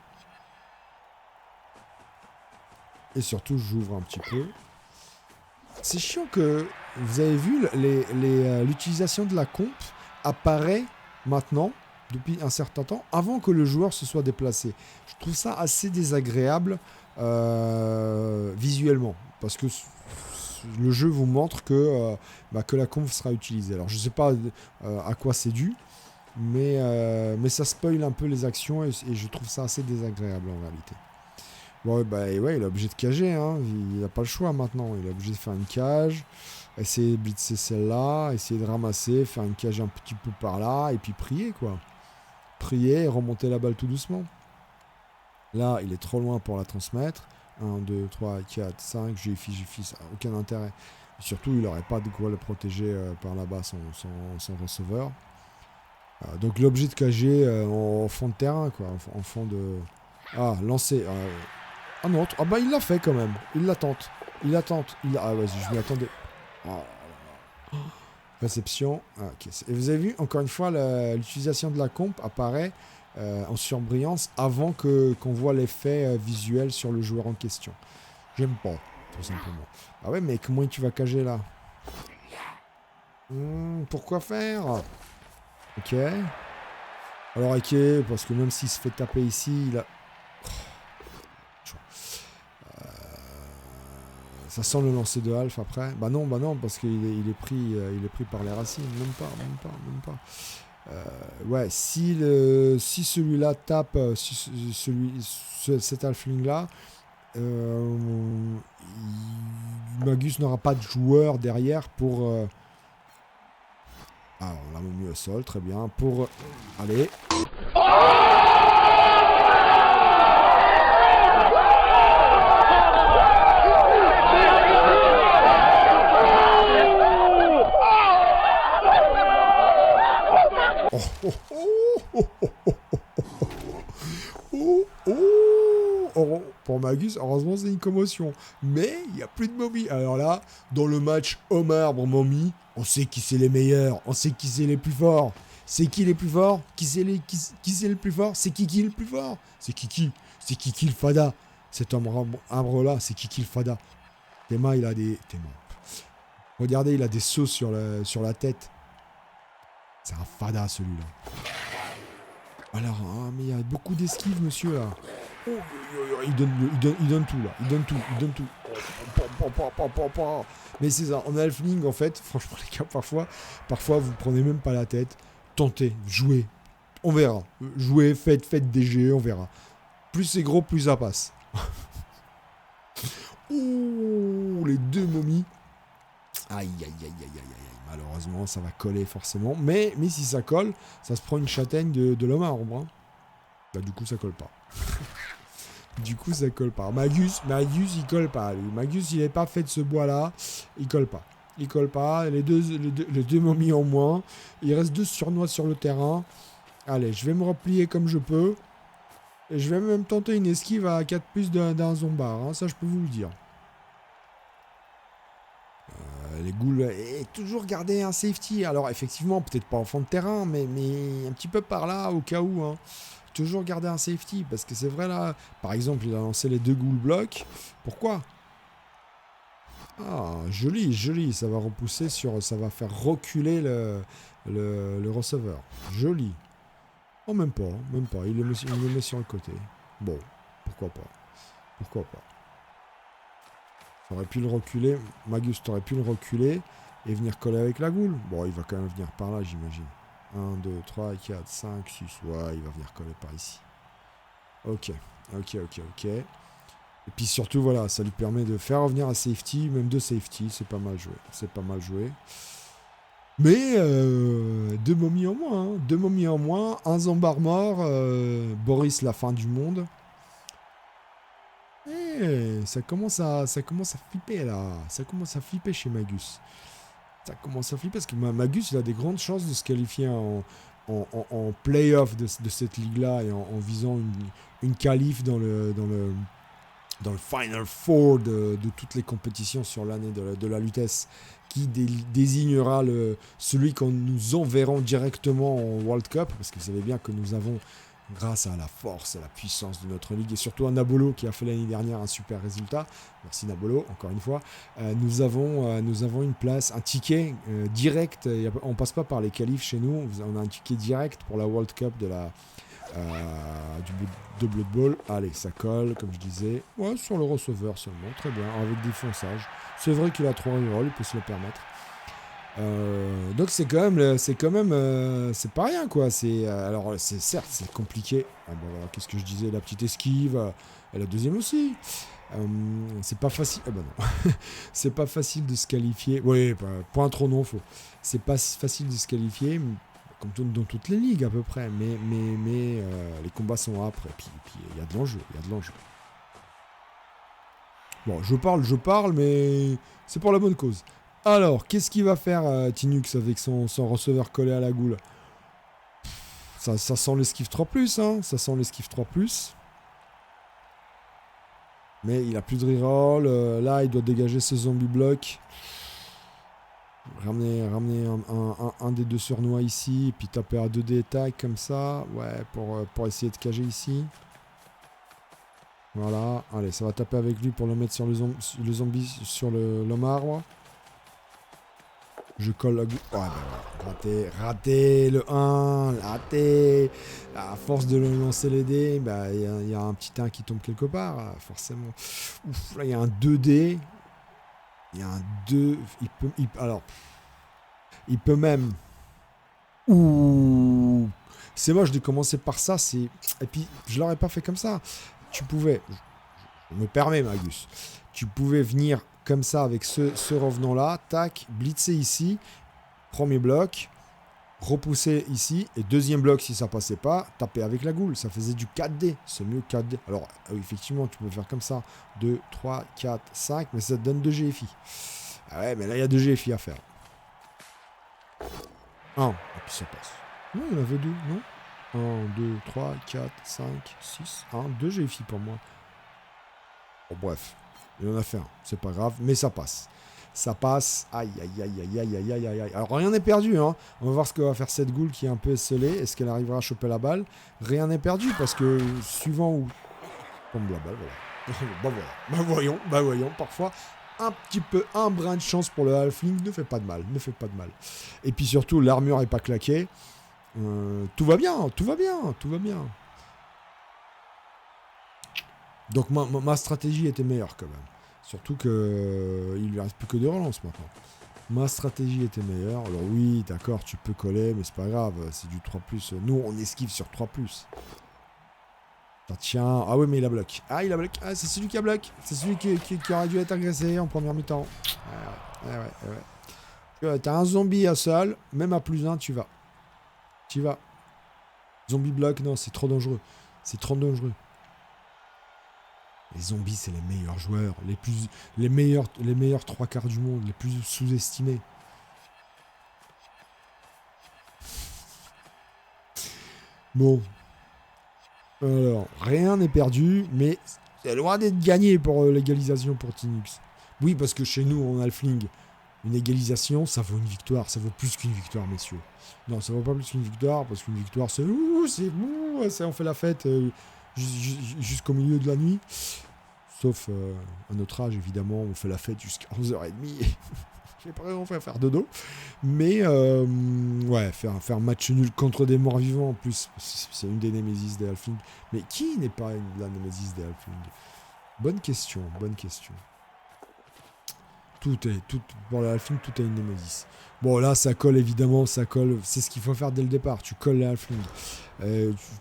Et surtout, j'ouvre un petit peu. C'est chiant que, vous avez vu, l'utilisation de la comp apparaît maintenant, depuis un certain temps, avant que le joueur se soit déplacé. Je trouve ça assez désagréable visuellement, parce que le jeu vous montre que la conf sera utilisée. Alors je sais pas à quoi c'est dû, mais ça spoil un peu les actions et je trouve ça assez désagréable en réalité. Bon, ouais, il est obligé de cager, hein. Il n'a pas le choix maintenant. Il est obligé de faire une cage, essayer de blitzer celle-là, essayer de ramasser, faire une cage un petit peu par là, et puis prier, quoi. Prier et remonter la balle tout doucement. Là, il est trop loin pour la transmettre. 1, 2, 3, 4, 5, GFI, ça n'a aucun intérêt. Et surtout, il n'aurait pas de quoi le protéger par là-bas, son receveur. Donc l'objet de cager en fond de terrain, quoi, en fond de... Ah, lancer. Ah non, bah il l'a fait quand même. Il l'attente. Ah vas-y, je m'y attendais. Oh. Réception. Ah, ok. Et vous avez vu, encore une fois, l'utilisation de la comp apparaît en surbrillance avant qu'on voit l'effet visuel sur le joueur en question. J'aime pas, tout simplement. Ah ouais, mais comment tu vas cager là? Pourquoi faire? Ok. Alors ok, parce que même s'il se fait taper ici, il a... Ça sent le lancer de half après. Bah non, parce qu'il est pris par les racines. Même pas. Ouais, si celui-là tape cet halfling-là, Magus n'aura pas de joueur derrière pour... Alors, on l'a mis au sol, très bien. Pour... Allez. pour Magus. Heureusement, c'est une commotion. Mais il n'y a plus de momies. Alors là, dans le match homme arbre momie, on sait qui c'est les meilleurs. On sait qui c'est les plus forts. C'est qui les plus forts? Qui c'est le plus fort? C'est Kiki le plus fort? C'est Kiki. C'est Kiki le fada. Cet homme arbre-là, c'est Kiki le fada. Théma, il a des... Théma. Regardez, il a des sauces sur la tête. C'est un fada, celui-là. Alors, hein, mais il y a beaucoup d'esquives, monsieur, là. Oh, il donne tout, là. Il donne tout. Mais c'est ça, en Halfling, en fait, franchement, les gars, parfois, vous prenez même pas la tête. Tentez, jouez. On verra. Jouez, faites des jets, on verra. Plus c'est gros, plus ça passe. Oh, les deux momies. Aïe. Malheureusement, ça va coller forcément. Mais si ça colle, ça se prend une châtaigne de l'homme arbre. Hein. Bah, du coup, ça colle pas. Magus, il colle pas. Lui. Magus, il n'est pas fait de ce bois-là. Il colle pas. Les deux momies en moins. Il reste 2 surnois sur le terrain. Allez, je vais me replier comme je peux. Et je vais même tenter une esquive à 4 plus d'un zombard. Hein. Ça, je peux vous le dire. Les ghouls, et toujours garder un safety. Alors effectivement, peut-être pas en fond de terrain, mais un petit peu par là, au cas où. Hein. Toujours garder un safety, parce que c'est vrai là, par exemple, il a lancé les 2 ghouls blocs. Pourquoi? Ah, joli, ça va repousser ça va faire reculer le receveur. Joli. Oh, même pas, il le met sur le côté. Bon, pourquoi pas. T'aurais pu le reculer, Magus, t'aurais pu le reculer et venir coller avec la goule. Bon, il va quand même venir par là, j'imagine. 1, 2, 3, 4, 5, 6. Ouais, il va venir coller par ici. Ok. Et puis surtout, voilà, ça lui permet de faire revenir un safety, même 2 safety. C'est pas mal joué. Mais 2 momies en moins. Hein. 2 momies en moins. Un zombard mort. Boris, la fin du monde. Ça commence à flipper là. Ça commence à flipper chez Magus. Ça commence à flipper parce que Magus il a des grandes chances de se qualifier en play-off de cette ligue-là et en visant une qualif dans le Final Four de toutes les compétitions sur l'année de la Lutèce qui désignera celui qu'on nous enverrons directement en World Cup parce que vous savez bien que nous avons grâce à la force et la puissance de notre ligue, et surtout à Nabolo qui a fait l'année dernière un super résultat. Merci Nabolo, encore une fois. Nous avons une place, un ticket direct. On ne passe pas par les qualifs chez nous. On a un ticket direct pour la World Cup de Blood Bowl. Allez, ça colle, comme je disais. Ouais, sur le receveur seulement. Très bien, avec des fonçages. C'est vrai qu'il a 3 rerolls, il peut se le permettre. Donc c'est quand même c'est pas rien quoi. Alors certes c'est compliqué. Voilà, qu'est-ce que je disais, la petite esquive et la deuxième aussi. C'est pas facile. Non. C'est pas facile de se qualifier. Oui, point trop non faux. C'est pas facile de se qualifier comme dans toutes les ligues à peu près. Mais les combats sont âpres et puis il y a de l'enjeu. Bon, je parle, mais c'est pour la bonne cause. Alors, qu'est-ce qu'il va faire Tinux avec son receveur collé à la goule? Ça sent l'esquive 3+, hein. Ça sent l'esquive 3+. Mais il a plus de reroll. Là, il doit dégager ce zombie bloc. Ramener un des 2 surnois ici. Et puis taper à 2D tag comme ça. Ouais, pour essayer de cager ici. Voilà. Allez, ça va taper avec lui pour le mettre sur le zombie, sur l'homme arbre. Je colle la goutte. Ouais, raté le 1, raté. À force de lancer les dés, il y a un petit 1 qui tombe quelque part, forcément. Ouf, là, il y a un 2D. Il y a un 2. Il peut même. Ouh. C'est moche de commencer par ça. Et puis, je l'aurais pas fait comme ça. Tu pouvais. Je me permets, Magus. Tu pouvais venir comme ça avec ce revenant-là. Tac, blitzer ici. Premier bloc. Repousser ici. Et deuxième bloc, si ça passait pas, taper avec la goule. Ça faisait du 4D. C'est mieux 4D. Alors, effectivement, tu peux faire comme ça. 2, 3, 4, 5. Mais ça te donne 2 GFI. Ah ouais, mais là, il y a 2 GFI à faire. 1. Et puis ça passe. Non, il y en avait 2, non 1, 2, 3, 4, 5, 6. 1, 2 GFI pour moi. Bon, bref, il en a fait un, c'est pas grave, mais ça passe. Ça passe, aïe, aïe, aïe, aïe, aïe, aïe, aïe, aïe, aïe. Alors rien n'est perdu, hein. On va voir ce que va faire cette goule qui est un peu esselée. Est-ce qu'elle arrivera à choper la balle? Rien n'est perdu, parce que suivant où tombe la balle, voilà. Bah voyons, parfois, un brin de chance pour le halfling ne fait pas de mal, Et puis surtout, l'armure est pas claquée. Tout va bien. Donc ma stratégie était meilleure quand même. Surtout que il lui reste plus que 2 relances maintenant. Ma stratégie était meilleure. Alors oui, d'accord, tu peux coller, mais c'est pas grave, c'est du 3+. Nous, on esquive sur 3+. Tiens, ah oui, mais il a bloqué. Ah, c'est celui qui a bloqué. C'est celui qui aurait dû être agressé en première mi-temps. Ouais. T'as un zombie à seul, même à +1, tu vas. Zombie bloc, non, c'est trop dangereux. Les zombies, c'est les meilleurs joueurs, les meilleurs 3/4 du monde, les plus sous-estimés. Bon. Alors, rien n'est perdu, mais c'est loin d'être gagné pour l'égalisation pour Tinux. Oui, parce que chez nous, en Halfling, une égalisation, ça vaut une victoire. Ça vaut plus qu'une victoire, messieurs. Non, ça vaut pas plus qu'une victoire, parce qu'une victoire, c'est on fait la fête jusqu'au milieu de la nuit. Sauf à notre âge, évidemment, on fait la fête jusqu'à 11h30. J'ai pas vraiment fait faire dodo. Mais, ouais, faire match nul contre des morts vivants, en plus, c'est une des némésis des Halflings. Mais qui n'est pas la némésis des Halflings? Bonne question. Pour le Halfling, tout est une némésis. Bon, là, ça colle, évidemment, c'est ce qu'il faut faire dès le départ. Tu colles les Halflings.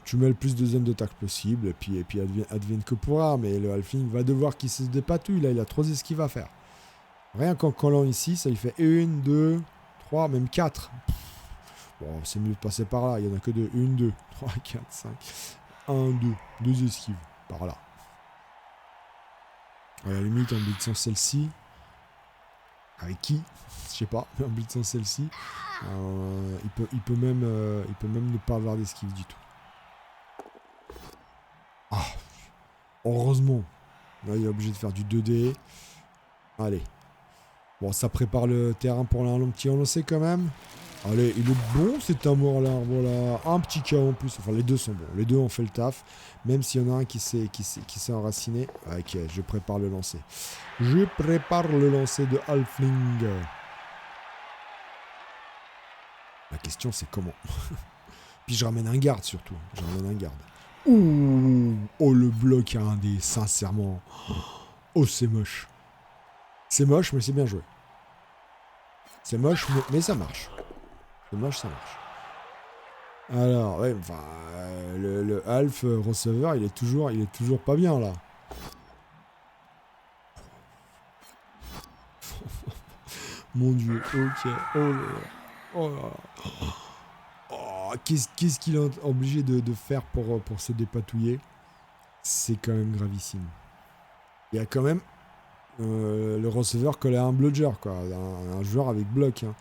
Tu mets le plus de zones de tac possible, et puis advienne que pourra. Mais le Halfling va devoir qu'il se dépatouille. Là, il a 3 esquives à faire. Rien qu'en collant ici, ça lui fait 1, 2, 3, même 4. Bon, c'est mieux de passer par là. Il n'y en a que 2. 1, 2, 3, 4, 5. 1, 2. 2 esquives. Par là. À la limite, en blitzant celle-ci. Avec qui? Je sais pas. En blitzant celle-ci. Il peut même ne pas avoir d'esquive du tout. Ah. Heureusement. Là, il est obligé de faire du 2D. Allez. Bon, ça prépare le terrain pour un petit lancé quand même. Allez, il est bon cet amour là. Voilà, un petit KO en plus. Enfin, les deux sont bons. Les deux ont fait le taf. Même s'il y en a un qui s'est enraciné. Ok, je prépare le lancer. Je prépare le lancer de Halfling. La question, c'est comment. Puis je ramène un garde surtout. Ouh, oh, le bloc à un dé, sincèrement. Oh, c'est moche. C'est moche, mais c'est bien joué. C'est moche, mais ça marche. C'est moche, ça marche. Alors, ouais, enfin, le Half receveur, il est toujours pas bien, là. Mon Dieu, ok. Oh là là. Oh là là. Oh, qu'est-ce qu'il est obligé de faire pour se dépatouiller? C'est quand même gravissime. Il y a quand même le receveur collé à un bludger, quoi. Un joueur avec bloc, hein.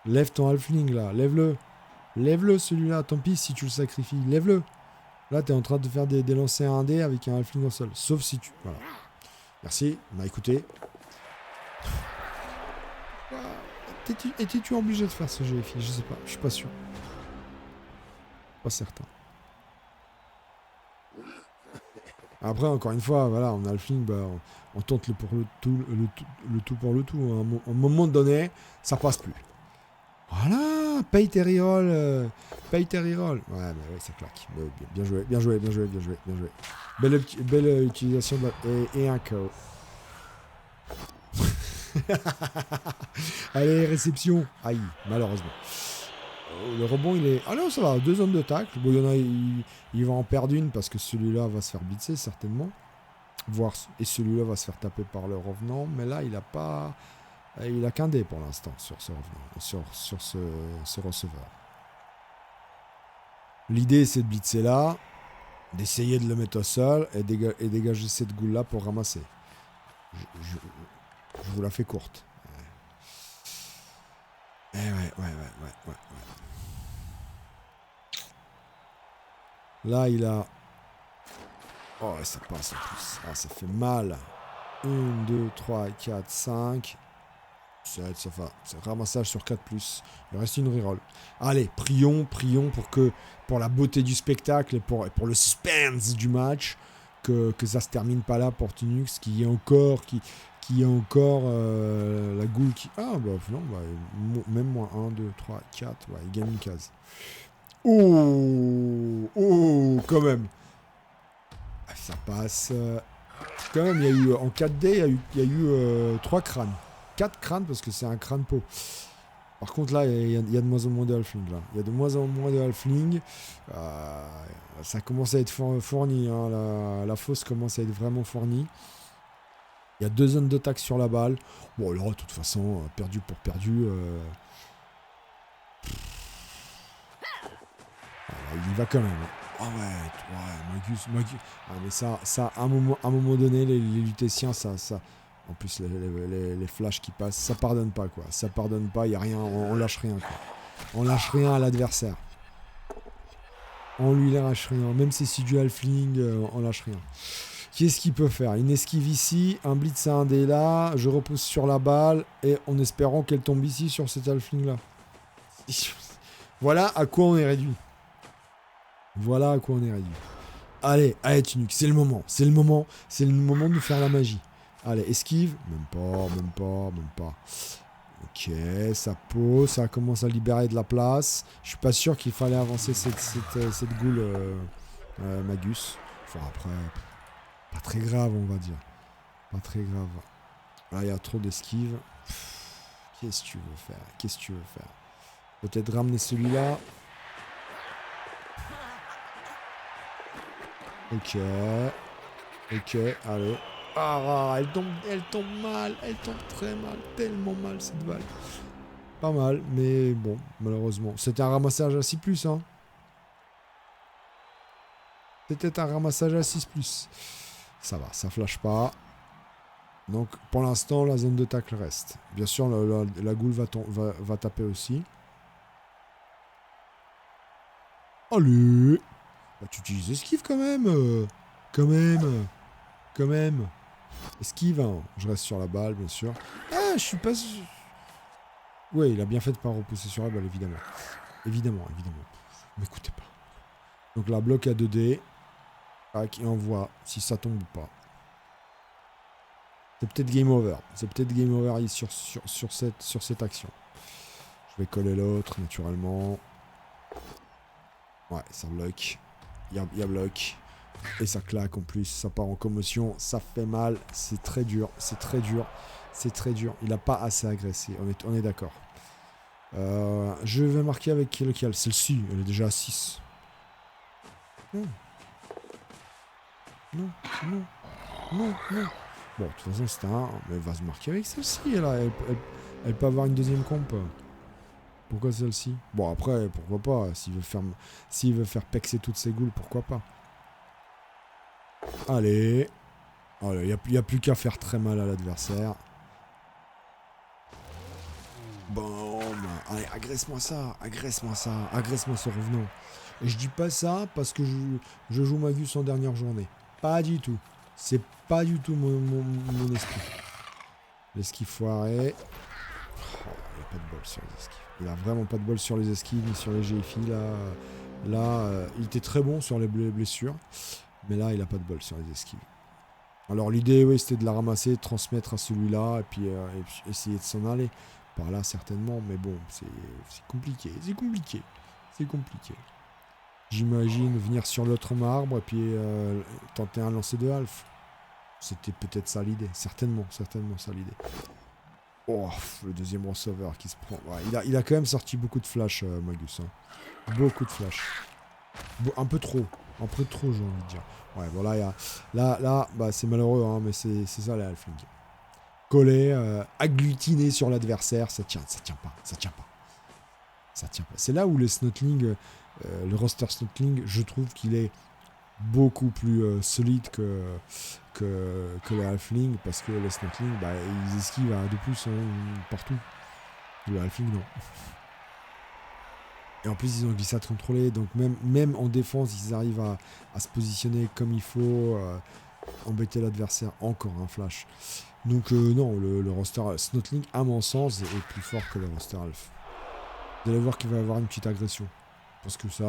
Lève ton halfling là, lève-le. Lève-le celui-là, tant pis si tu le sacrifies, lève-le. Là, t'es en train de faire des lancers à 1D avec un halfling au sol. Sauf si tu. Voilà. Merci, m'a écouté. Étais-tu obligé de faire ce jeu, les filles? Je sais pas, je suis pas sûr. Pas certain. Après, encore une fois, voilà, on a le film, bah, on tente le tout pour le tout. À un moment donné, ça passe plus. Voilà, paye tes rerolls. Ouais, mais ouais, ça claque. Bien joué. Belle utilisation et un KO. Allez, réception. Aïe, malheureusement. Le rebond, il est... Ah non, ça va, 2 zones de tacle. Bon, il y en a, il va en perdre une parce que celui-là va se faire blitzer, certainement. Et celui-là va se faire taper par le revenant. Mais là, il a pas... Il a qu'un dé pour l'instant sur ce revenant, sur ce receveur. L'idée, c'est de blitzer là, d'essayer de le mettre au sol et dégager cette goule-là pour ramasser. Je vous la fais courte. Ouais. Là, il a Oh, ça passe en plus. Ah, ça fait mal. 1, 2, 3, 4, 5. 7, ça va. C'est ramassage sur 4+. Il reste une reroll. Allez, prions pour la beauté du spectacle et pour le suspense du match, que ça se termine pas là pour Tunux, qui est encore la goule qui... Ah, bah non, même moins 1, 2, 3, 4. Ouais, il gagne une case. Oh, quand même. Ça passe. Quand même, il y a eu, en 4D, il y a eu 3 crânes. 4 crânes parce que c'est un crâne pot. Par contre, là, il y a de moins en moins de halflings. Là. Il y a de moins en moins de halflings. Ça commence à être fourni. Hein. La fosse commence à être vraiment fournie. Il y a 2 zones d'attaque sur la balle. Bon, là, de toute façon, perdu pour perdu. Il y va quand même. Ah ouais, Magus. Ah, mais ça, à un moment donné, les Lutétiens, ça. En plus, les flashs qui passent, ça pardonne pas, quoi. Ça pardonne pas, il y a rien, on lâche rien, quoi. On lâche rien à l'adversaire. On lui lâche rien. Même si c'est du halfling, on lâche rien. Qu'est-ce qu'il peut faire? Une esquive ici, un blitz à un dé là, je repousse sur la balle, et en espérant qu'elle tombe ici sur cet halfling là. Voilà à quoi on est réduit. Voilà à quoi on est réduit. Allez, Tunux, c'est le moment de nous faire la magie. Allez, esquive, même pas. Ok, ça pose, ça commence à libérer de la place. Je suis pas sûr qu'il fallait avancer cette goule Magus. Enfin après, pas très grave on va dire. Pas très grave. Là il y a trop d'esquive. Qu'est-ce que tu veux faire? Peut-être ramener celui-là. Ok, allez. Ah, elle tombe mal, elle tombe très mal, tellement mal cette balle. Pas mal, mais bon, malheureusement. C'était un ramassage à 6+, hein. C'était un ramassage à 6+. Ça va, ça flash pas. Donc, pour l'instant, la zone de tacle reste. Bien sûr, la goule va taper aussi. Allez! Bah, tu utilises esquive quand même. Quand même. Esquive, hein. Je reste sur la balle, bien sûr. Ah, je suis pas... Ouais, il a bien fait de pas repousser sur la balle, évidemment. Évidemment. M'écoutez pas. Donc là, bloc à 2D. Et on voit si ça tombe ou pas. C'est peut-être game over. Sur cette action. Je vais coller l'autre, naturellement. Ouais, ça bloque. Il y a bloc. Et ça claque en plus. Ça part en commotion. Ça fait mal. C'est très dur. Il n'a pas assez agressé. On est d'accord. Je vais marquer avec lequel? Celle-ci. Elle est déjà à 6. Non. Bon, de toute façon, c'était un. Mais elle va se marquer avec celle-ci. Elle peut avoir une deuxième comp. Pourquoi celle-ci? Bon, après, pourquoi pas. S'il veut faire pexer toutes ses goules, pourquoi pas. Allez. Il n'y a plus qu'à faire très mal à l'adversaire. Bon, allez, agresse-moi ce revenant. Et je dis pas ça parce que je joue Magus en dernière journée. Pas du tout. C'est pas du tout mon esprit. L'esquive foiré. Oh, il a pas de bol sur les esquives. Il a vraiment pas de bol sur les esquives ni sur les GFI. Là, il était très bon sur les blessures. Mais là, il a pas de bol sur les esquives. Alors l'idée, oui, c'était de la ramasser, de transmettre à celui-là et puis essayer de s'en aller. Par là, certainement, mais bon, c'est compliqué. J'imagine venir sur l'autre marbre et puis tenter un lancer de half. C'était peut-être ça l'idée. Certainement ça l'idée. Oh, le deuxième receveur qui se prend. Ouais, il a quand même sorti beaucoup de flash, Magus. Hein. Beaucoup de flash. Un peu trop, j'ai envie de dire. Ouais, voilà, là, bah, c'est malheureux, hein, mais c'est ça les halflings. Collé, agglutiné sur l'adversaire, ça tient pas. C'est là où les Snotling, le roster Snotling, je trouve qu'il est beaucoup plus solide que les halflings, parce que les Snotling, bah, ils esquivent à 2+, hein, partout. Le halfling, non. Et en plus, ils ont glissade contrôlée. Donc, même en défense, ils arrivent à se positionner comme il faut. Embêter l'adversaire. Encore un flash. Donc, non, le roster Snotling, à mon sens, est plus fort que le roster Alf. Vous allez voir qu'il va y avoir une petite agression. Parce que ça...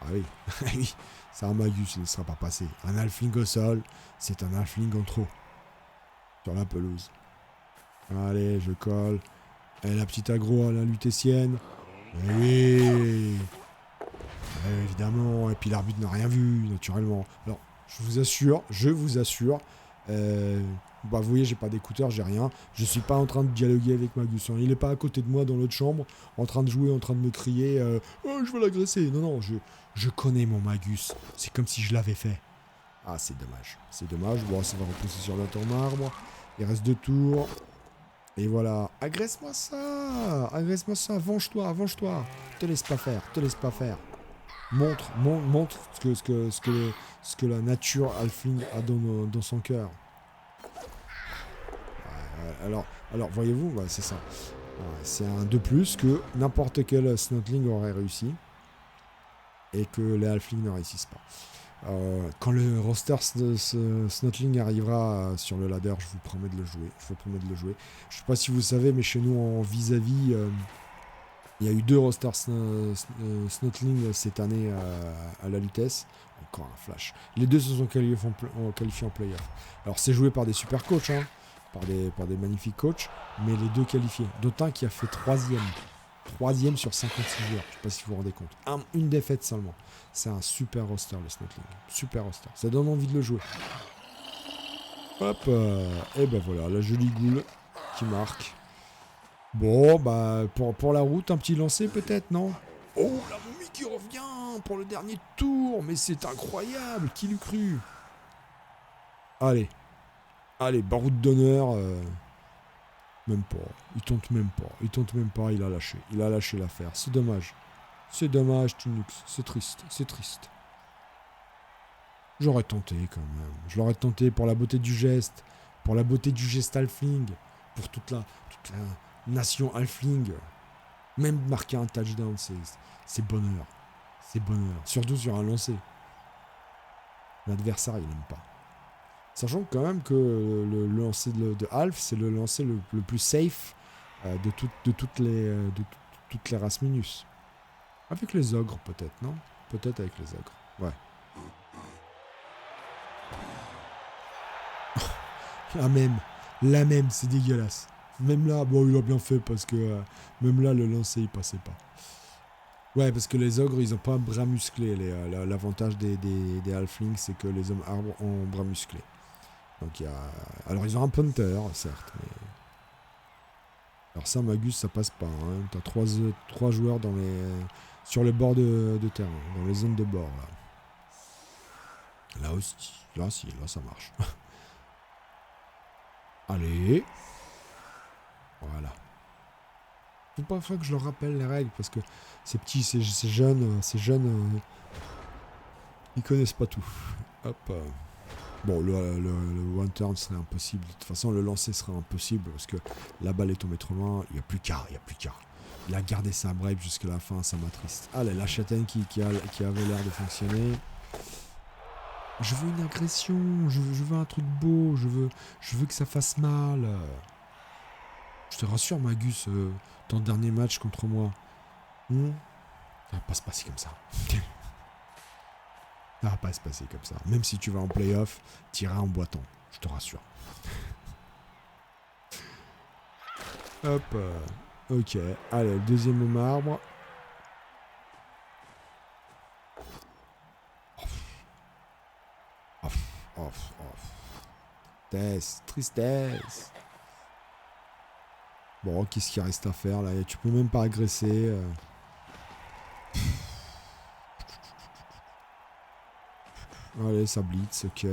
Ah oui, oui, c'est un Magus, il ne sera pas passé. Un Halfling au sol, c'est un Halfling en trop. Sur la pelouse. Allez, je colle. Et la petite aggro à la lutétienne. Oui. Évidemment. Et puis l'arbitre n'a rien vu, naturellement. Alors, je vous assure. Vous voyez, j'ai pas d'écouteurs, j'ai rien. Je suis pas en train de dialoguer avec Magus. Hein. Il est pas à côté de moi dans l'autre chambre, en train de jouer, en train de me crier oh, je veux l'agresser. Non, non, je connais mon Magus. C'est comme si je l'avais fait. Ah, c'est dommage. C'est dommage. Bon, ça va repousser sur le tour marbre. Il reste 2 tours. Et voilà. Agresse-moi ça. Agresse-moi ça. Venge-toi, venge-toi. Te laisse pas faire. Te laisse pas faire. Montre ce que la nature Halfling a dans son cœur. Alors voyez-vous, bah, c'est ça. C'est un de plus que n'importe quel Snotling aurait réussi. Et que les Halflings ne réussissent pas. Quand le roster Snotling arrivera sur le ladder, je vous promets de le jouer. Je vous promets de le jouer. Je sais pas si vous savez, mais chez nous en vis-à-vis, il y a eu 2 rosters Snotling cette année à la Lutèce. Encore un flash. Les 2 se sont qualifiés en playoff. Alors c'est joué par des super coachs, hein, par des magnifiques coachs, mais les 2 qualifiés. D'autant qui a fait 3e sur 56 joueurs. Je sais pas si vous vous rendez compte. Une défaite seulement. C'est un super roster, le Snotling. Super roster. Ça donne envie de le jouer. Hop. Et ben voilà, la jolie goule qui marque. Bon, bah, pour la route, un petit lancer peut-être, non? Oh, la momie qui revient pour le dernier tour. Mais c'est incroyable. Qui l'eût cru? Allez. Allez, baroud d'honneur. Même pas. Il tente même pas. Il tente même pas. Il a lâché. Il a lâché l'affaire. C'est dommage. C'est dommage, Tinux. C'est triste. C'est triste. J'aurais tenté quand même. Je l'aurais tenté pour la beauté du geste. Pour la beauté du geste Halfling. Pour toute la nation Halfling. Même marquer un touchdown, c'est bonheur. C'est bonheur. Surtout sur un lancer. L'adversaire, il n'aime pas. Sachant quand même que le lancer de Half, c'est le lancer le plus safe de toutes les races Minus. Avec les ogres, peut-être, non? Peut-être avec les ogres. Ouais. La même, c'est dégueulasse. Même là, bon, il a bien fait parce que même là, le lancer, il passait pas. Ouais, parce que les ogres, ils ont pas un bras musclé. L'avantage des halflings, c'est que les hommes arbres ont un bras musclé. Donc il y a... Alors ils ont un punter, certes, mais... Alors ça, Magus, ça passe pas. Hein. T'as 3 joueurs sur les bords de terrain, dans les zones de bord, là. Là aussi. Là, si, là, ça marche. Allez. Voilà. Faut pas que je leur rappelle les règles, parce que ces petits, ces jeunes, ils connaissent pas tout. Hop. Bon, le one turn serait impossible. De toute façon, le lancer serait impossible, parce que la balle est tombée trop loin. Il n'y a plus qu'à. Il a gardé sa brave jusqu'à la fin, ça m'attriste. Allez, la châtaigne qui avait l'air de fonctionner. Je veux une agression, je veux un truc beau, je veux que ça fasse mal. Je te rassure, Magus, ton dernier match contre moi, ça va pas se passer comme ça. Ça va pas se passer comme ça. Même si tu vas en playoff, t'iras en boitant, je te rassure. Hop, ok. Allez, deuxième au marbre. Off. Tristesse. Bon, qu'est-ce qu'il reste à faire là? Tu peux même pas agresser. Allez, ça blitz, ok.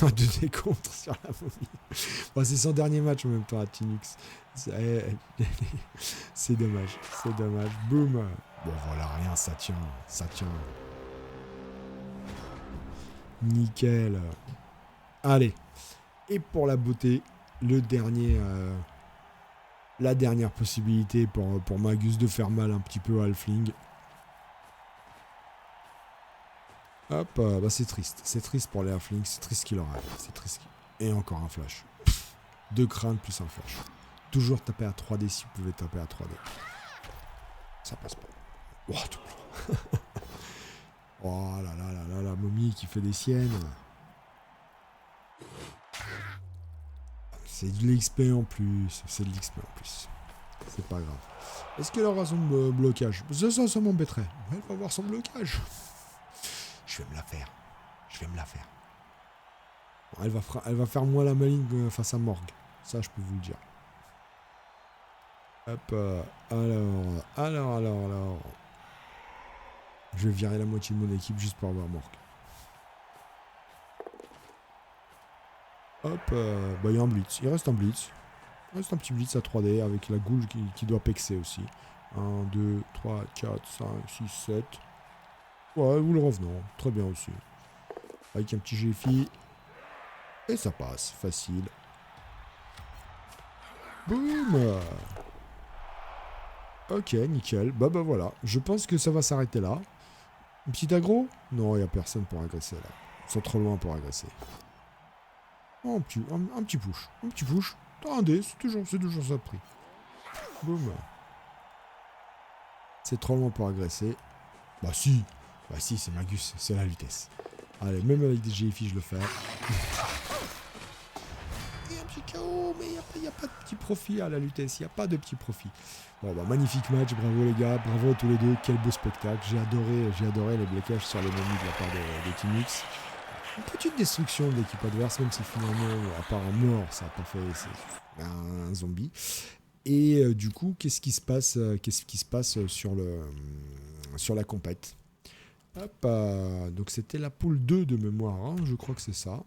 2 décomptes sur la momie. Bon, c'est son dernier match en même temps à Tinux. C'est dommage. Boum. Bon, voilà, rien, ça tient. Nickel. Allez. Et pour la beauté, la dernière possibilité pour Magus de faire mal un petit peu à Halfling. Hop, bah c'est triste. C'est triste pour les halflings. C'est triste qu'il aurait. C'est triste. Et encore un flash. 2 crânes plus un flash. Toujours taper à 3D si vous pouvez taper à 3D. Ça passe pas. Oh, tout blanc. Oh là là là là, la momie qui fait des siennes. C'est de l'XP en plus. C'est de l'XP en plus. C'est pas grave. Est-ce qu'elle aura son blocage? Ça m'embêterait. Elle va avoir son blocage. Je vais me la faire. Je vais me la faire. Bon, elle va faire moins la maligne face à Morgue. Ça, je peux vous le dire. Hop. Alors. Je vais virer la moitié de mon équipe juste pour avoir Morgue. Hop. Bah, il y a un blitz. Il reste un blitz. Il reste un petit blitz à 3D avec la goule qui doit pexer aussi. 1, 2, 3, 4, 5, 6, 7. Ouais, ou le revenant. Très bien aussi. Avec un petit GFI. Et ça passe. Facile. Boum. Ok, nickel. Bah voilà. Je pense que ça va s'arrêter là. Un petit aggro? Non, il n'y a personne pour agresser là. Ils sont trop loin pour agresser. Oh, un petit push. Un petit push. Un dé, c'est toujours ça de prix. Boum. C'est trop loin pour agresser. Bah si, c'est Magus, c'est la vitesse. Allez, même avec des GFI, je le fais. Et un petit KO, mais il n'y a pas de petit profit à la vitesse, il n'y a pas de petit profit. Bon, bah, magnifique match, bravo les gars, bravo à tous les deux, quel beau spectacle. J'ai adoré les blocages sur les menus de la part de Team X. Une petite destruction de l'équipe adverse, même si finalement, à part un mort, ça n'a pas fait un zombie. Et du coup, qu'est-ce qui se passe sur la compète? Hop, donc c'était la poule 2 de mémoire, hein, je crois que c'est ça.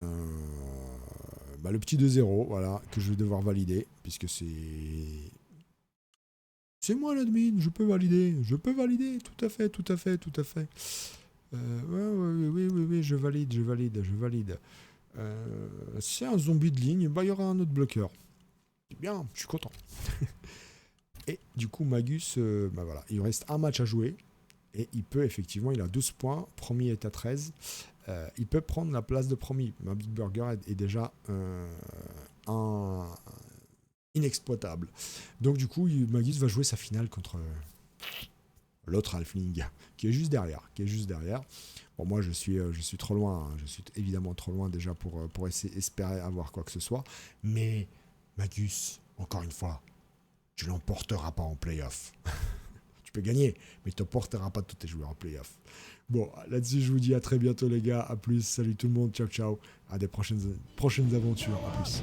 Le petit 2-0, voilà, que je vais devoir valider, puisque c'est... C'est moi l'admin, je peux valider, tout à fait. Oui, je valide. C'est un zombie de ligne, bah il y aura un autre bloqueur. C'est bien, je suis content. Et du coup, Magus, voilà, il reste un match à jouer. Et il peut effectivement, il a 12 points. Promis est à 13. Il peut prendre la place de Promis. Ma Big Burger est déjà inexploitable. Donc du coup, Magus va jouer sa finale contre l'autre Halfling, qui est juste derrière. Bon, moi, je suis trop loin. Hein. Je suis évidemment trop loin déjà pour espérer avoir quoi que ce soit. Mais Magus, encore une fois, tu l'emporteras pas en playoff. Tu peux gagner, mais tu n'emporteras pas tous tes joueurs en playoff. Bon, là-dessus, je vous dis à très bientôt, les gars. À plus. Salut tout le monde. Ciao, ciao. À des prochaines aventures. À plus.